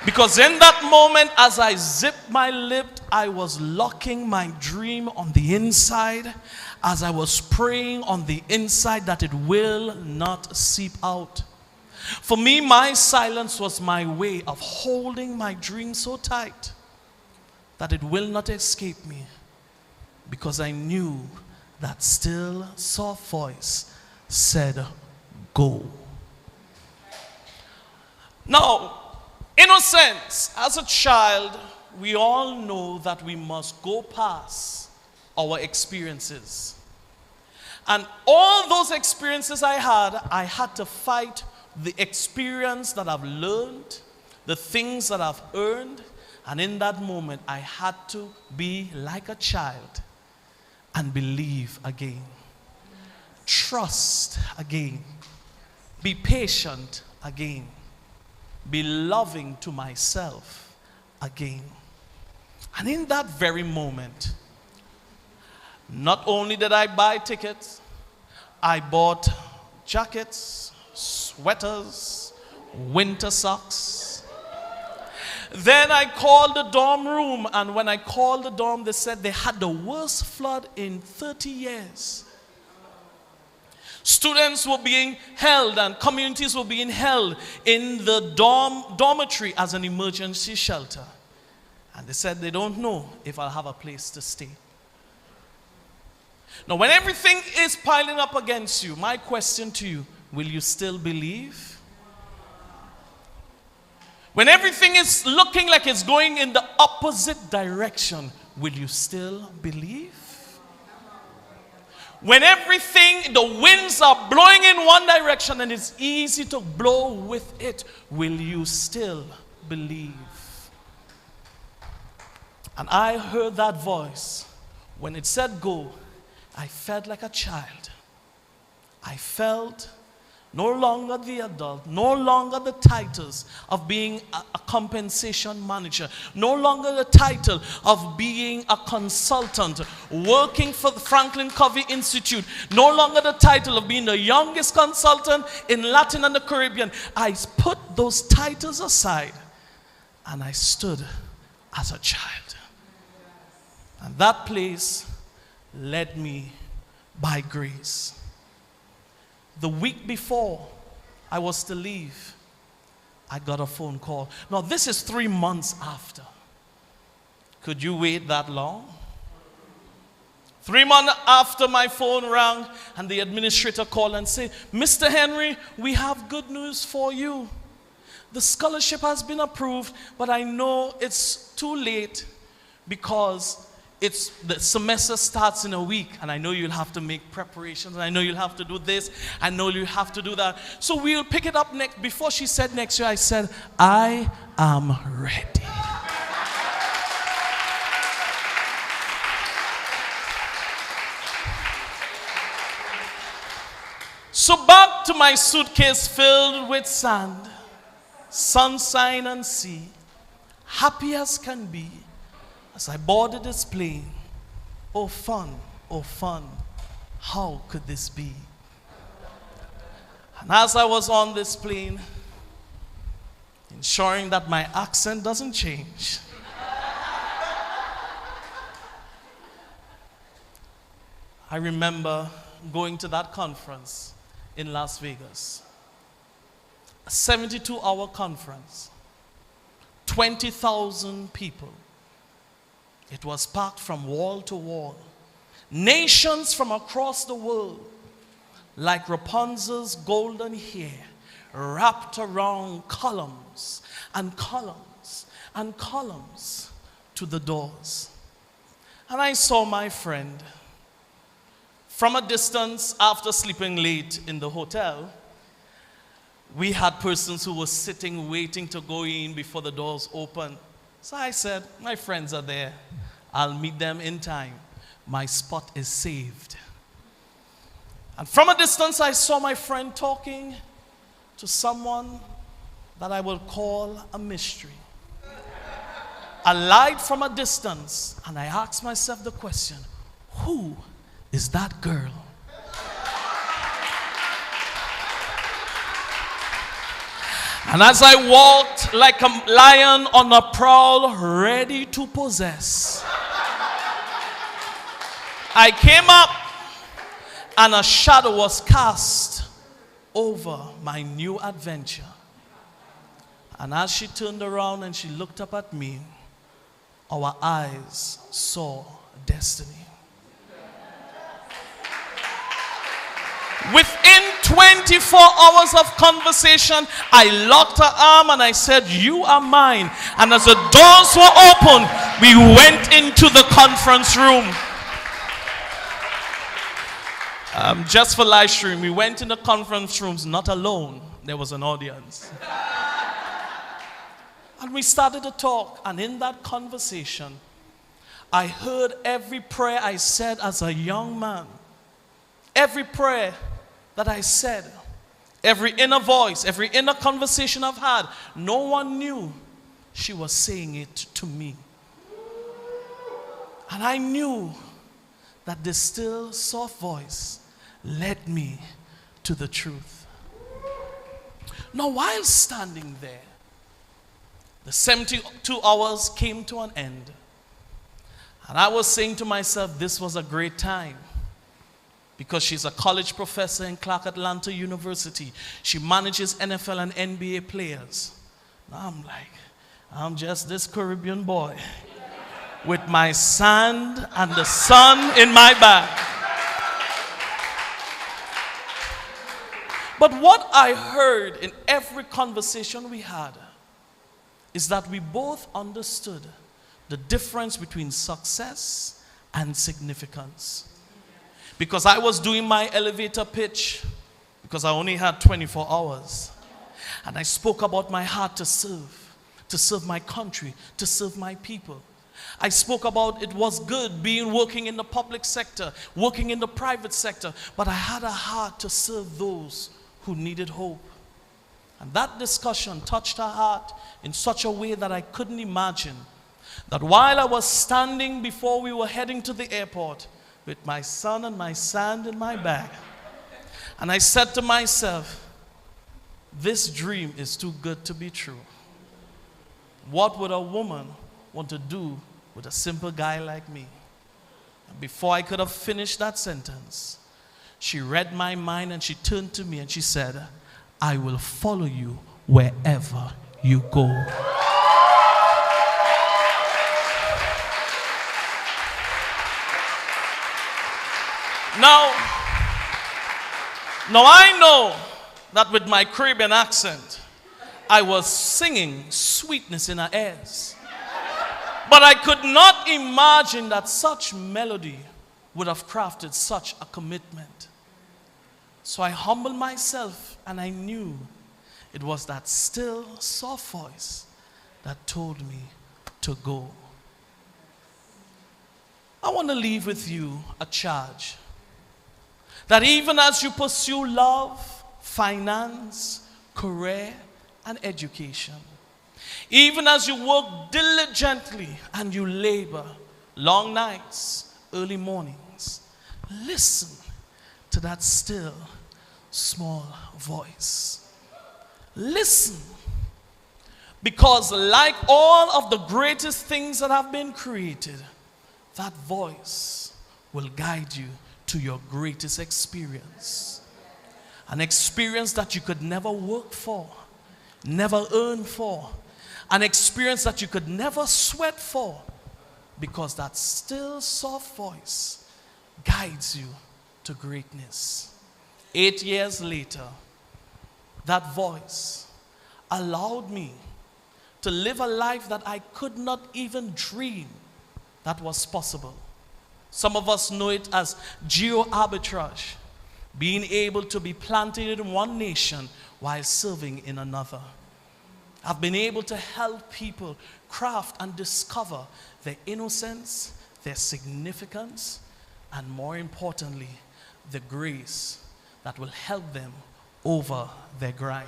Because in that moment, as I zipped my lip, I was locking my dream on the inside, as I was praying on the inside that it will not seep out. For me, my silence was my way of holding my dream so tight that it will not escape me, because I knew that still soft voice said, "Go." Now, innocence, as a child, we all know that we must go past our experiences. And all those experiences I had to fight the experience that I've learned, the things that I've earned, and in that moment, I had to be like a child and believe again. Trust again. Be patient again. Be loving to myself again. And in that very moment, not only did I buy tickets, I bought jackets, sweaters, winter socks. Then I called the dorm room, and when I called the dorm, they said they had the worst flood in 30 years. Students were being held and communities were being held in the dormitory as an emergency shelter. And they said they don't know if I'll have a place to stay. Now, when everything is piling up against you, my question to you, will you still believe? When everything is looking like it's going in the opposite direction, will you still believe? When everything, the winds are blowing in one direction and it's easy to blow with it, will you still believe? And I heard that voice. When it said go, I felt like a child. I felt no longer the adult, no longer the titles of being a compensation manager, no longer the title of being a consultant, working for the Franklin Covey Institute, no longer the title of being the youngest consultant in Latin and the Caribbean. I put those titles aside and I stood as a child. And that place led me by grace. The week before I was to leave, I got a phone call. Now, this is 3 months after. Could you wait that long? 3 months after my phone rang and the administrator called and said, Mr. Henry, we have good news for you. The scholarship has been approved, but I know it's too late because the semester starts in a week, and I know you'll have to make preparations, and I know you'll have to do this, I know you'll have to do that. So we'll pick it up next. Before she said next year, I said, I am ready. So back to my suitcase filled with sand, sunshine and sea, happy as can be. As I boarded this plane, oh fun, how could this be? And as I was on this plane, ensuring that my accent doesn't change, I remember going to that conference in Las Vegas. A 72-hour conference, 20,000 people. It was packed from wall to wall. Nations from across the world, like Rapunzel's golden hair, wrapped around columns and columns and columns to the doors. And I saw my friend from a distance. After sleeping late in the hotel, we had persons who were sitting waiting to go in before the doors opened. So I said, my friends are there. I'll meet them in time. My spot is saved. And from a distance, I saw my friend talking to someone that I will call a mystery. I lied from a distance, and I asked myself the question, who is that girl? And as I walked like a lion on a prowl, ready to possess, I came up and a shadow was cast over my new adventure. And as she turned around and she looked up at me, our eyes saw destiny. Within 24 hours of conversation, I locked her arm and I said, you are mine. And as the doors were open, we went into the conference room. Just for live stream, we went in the conference rooms, not alone, there was an audience. And we started to talk, and in that conversation, I heard every prayer I said as a young man. Every prayer that I said, every inner voice, every inner conversation I've had, no one knew she was saying it to me. And I knew that this still, soft voice led me to the truth. Now, while standing there, the 72 hours came to an end. And I was saying to myself, this was a great time. Because she's a college professor in Clark Atlanta University. She manages NFL and NBA players. Now I'm like, I'm just this Caribbean boy with my sand and the sun in my bag. But what I heard in every conversation we had is that we both understood the difference between success and significance. Because I was doing my elevator pitch because I only had 24 hours. And I spoke about my heart to serve my country, to serve my people. I spoke about it was good working in the public sector, working in the private sector, but I had a heart to serve those who needed hope. And that discussion touched her heart in such a way that I couldn't imagine that while I was standing before we were heading to the airport with my son and my sand in my bag, and I said to myself, this dream is too good to be true. What would a woman want to do with a simple guy like me? And before I could have finished that sentence, she read my mind and she turned to me and she said, I will follow you wherever you go. Now I know that with my Caribbean accent, I was singing sweetness in her ears. But I could not imagine that such melody would have crafted such a commitment. So I humbled myself and I knew it was that still, soft voice that told me to go. I want to leave with you a charge that even as you pursue love, finance, career, and education, even as you work diligently and you labor long nights, early mornings, listen to that still, small voice. Listen, because like all of the greatest things that have been created, that voice will guide you to your greatest experience. An experience that you could never work for, never earn for. An experience that you could never sweat for, because that still soft voice guides you to greatness. 8 years later, that voice allowed me to live a life that I could not even dream that was possible. Some of us know it as geo-arbitrage, being able to be planted in one nation while serving in another. I've been able to help people craft and discover their innocence, their significance, and more importantly, the grace that will help them over their grind.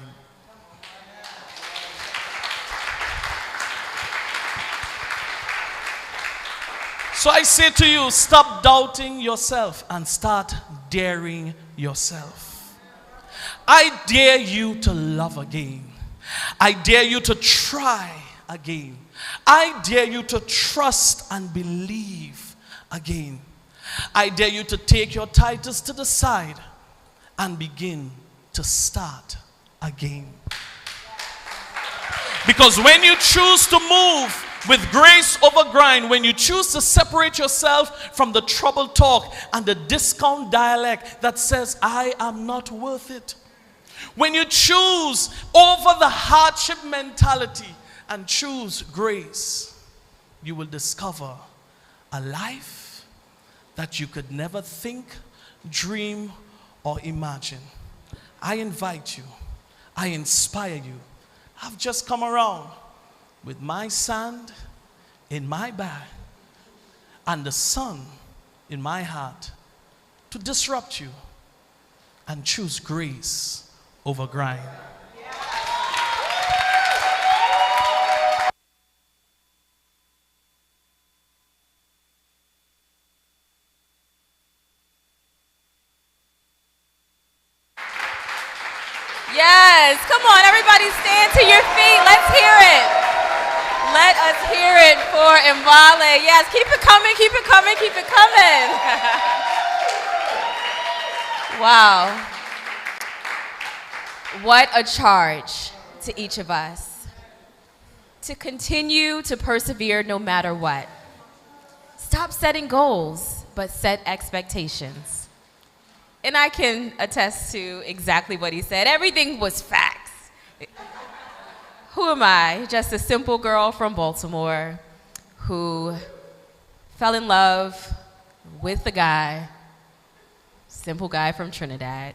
So I say to you, stop doubting yourself and start daring yourself. I dare you to love again. I dare you to try again. I dare you to trust and believe again. I dare you to take your titles to the side and begin to start again. Because when you choose to move with grace over grind, when you choose to separate yourself from the troubled talk and the discount dialect that says, I am not worth it, when you choose over the hardship mentality and choose grace, you will discover a life that you could never think, dream, or imagine. I invite you I inspire you. I've just come around with my sand in my bag and the sun in my heart to disrupt you and choose grace over grind. Yes, come on, everybody stand to your feet. Let's hear it. Let us hear it for Emwale. Yes, keep it coming, keep it coming, keep it coming. Wow. What a charge to each of us. To continue to persevere no matter what. Stop setting goals, but set expectations. And I can attest to exactly what he said. Everything was facts. Who am I? Just a simple girl from Baltimore who fell in love with the guy, simple guy from Trinidad.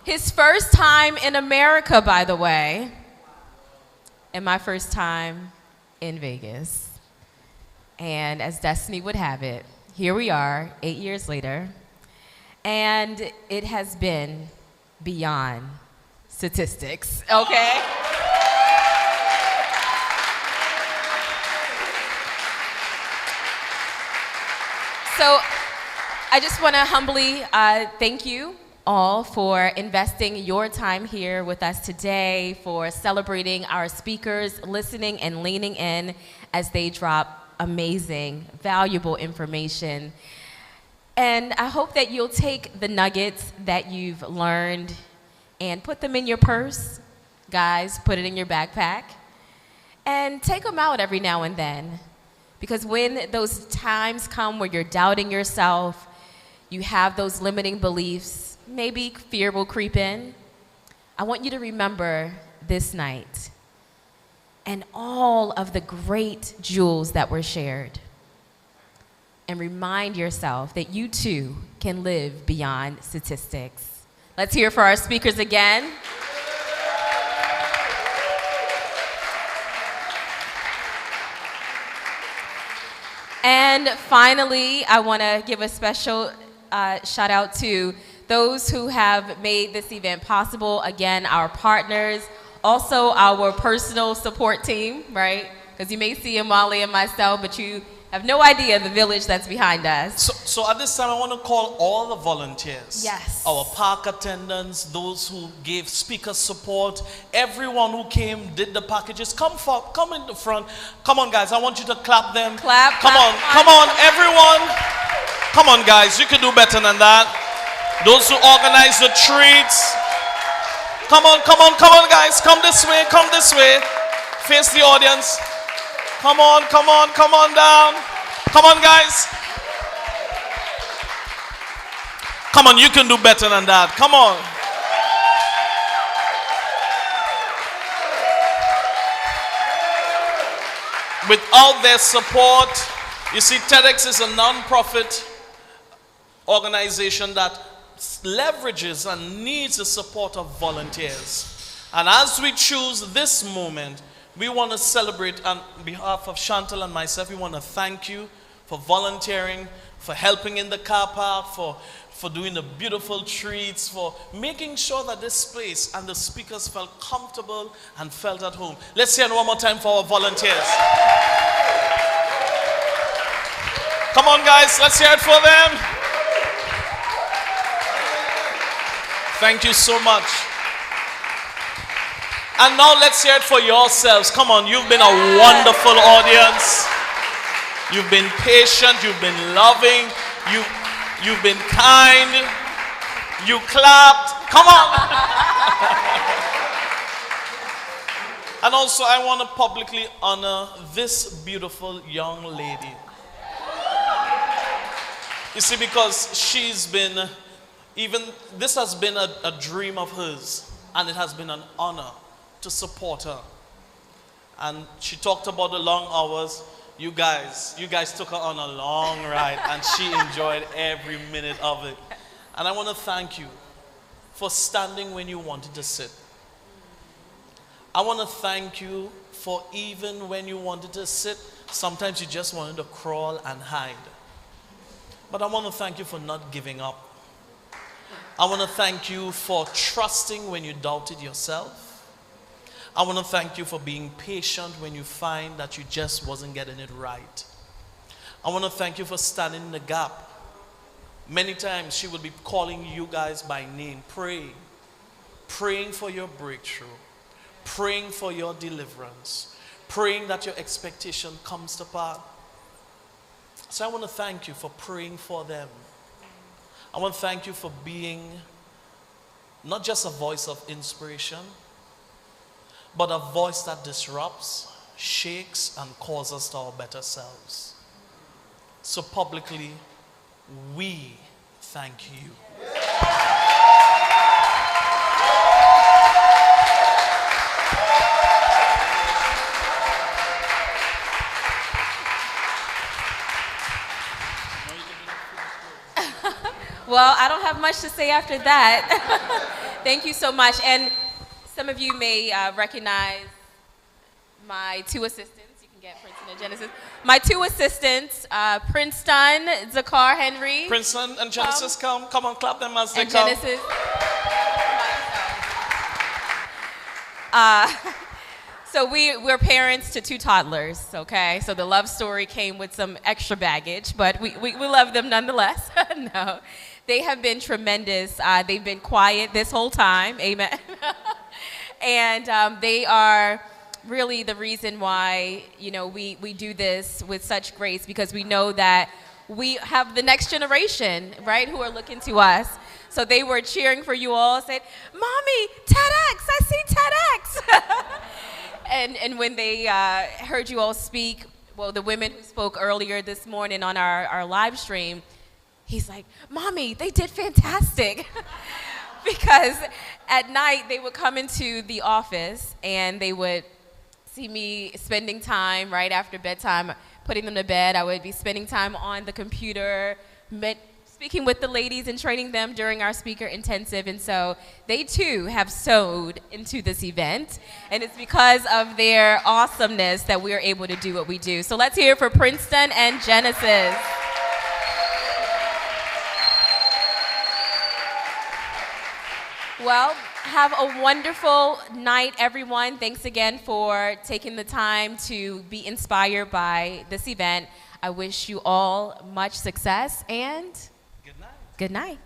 His first time in America, by the way, and my first time in Vegas. And as destiny would have it, here we are, 8 years later. And it has been beyond statistics, okay? So I just want to humbly thank you all for investing your time here with us today, for celebrating our speakers, listening and leaning in as they drop amazing, valuable information. And I hope that you'll take the nuggets that you've learned and put them in your purse. Guys, put it in your backpack. And take them out every now and then. Because when those times come where you're doubting yourself, you have those limiting beliefs, maybe fear will creep in. I want you to remember this night and all of the great jewels that were shared. And remind yourself that you too can live beyond statistics. Let's hear for our speakers again. And finally, I want to give a special shout out to those who have made this event possible. Again, our partners, also our personal support team, right? Because you may see Mwale and myself, but you have no idea the village that's behind us. So at this time, I want to call all the volunteers. Yes. Our park attendants, those who gave speaker support, everyone who came, did the packages. Come in the front. Come on, guys. I want you to clap them. Clap. Come on, everyone. Come on, guys. You can do better than that. Those who organize the treats. Come on, guys. Come this way. Face the audience. Come on down. Come on, guys. Come on, you can do better than that. Come on. Without their support, you see, TEDx is a non-profit organization that leverages and needs the support of volunteers. And as we choose this moment, we want to celebrate on behalf of Chantel and myself. We want to thank you for volunteering, for helping in the car park, for doing the beautiful treats, for making sure that this place and the speakers felt comfortable and felt at home. Let's hear it one more time for our volunteers. Come on, guys, let's hear it for them. Thank you so much. And now let's hear it for yourselves. Come on, you've been a wonderful audience. You've been patient, you've been loving, you've been kind, you clapped. Come on. And also I want to publicly honor this beautiful young lady. You see, because she's been, this has been a dream of hers, and it has been an honor to support her. And she talked about the long hours. You guys took her on a long ride, and she enjoyed every minute of it. And I want to thank you for standing when you wanted to sit, I want to thank you for even when you wanted to sit, sometimes you just wanted to crawl and hide. But I want to thank you for not giving up. I want to thank you for trusting when you doubted yourself. I want to thank you for being patient when you find that you just wasn't getting it right. I want to thank you for standing in the gap. Many times she would be calling you guys by name, praying for your breakthrough, praying for your deliverance, praying that your expectation comes to pass. So I want to thank you for praying for them. I want to thank you for being not just a voice of inspiration, but a voice that disrupts, shakes, and calls us to our better selves. So publicly, we thank you. Well, I don't have much to say after that. Thank you so much. And some of you may recognize my two assistants. You can get Princeton and Genesis. My two assistants, Princeton, Zakar Henry. Princeton and Genesis, come on, clap them as they and come. Genesis. So we're parents to two toddlers, okay? So the love story came with some extra baggage, but we love them nonetheless. No, they have been tremendous. They've been quiet this whole time, amen. And they are really the reason why, you know, we do this with such grace, because we know that we have the next generation, right, who are looking to us. So they were cheering for you all, said, "Mommy, TEDx, I see TEDx." And when they heard you all speak, well, the women who spoke earlier this morning on our live stream, he's like, "Mommy, they did fantastic." Because at night they would come into the office and they would see me spending time right after bedtime, putting them to bed. I would be spending time on the computer, speaking with the ladies and training them during our speaker intensive. And so they too have sewed into this event. And it's because of their awesomeness that we are able to do what we do. So let's hear it for Princeton and Genesis. Well, have a wonderful night, everyone. Thanks again for taking the time to be inspired by this event. I wish you all much success and good night.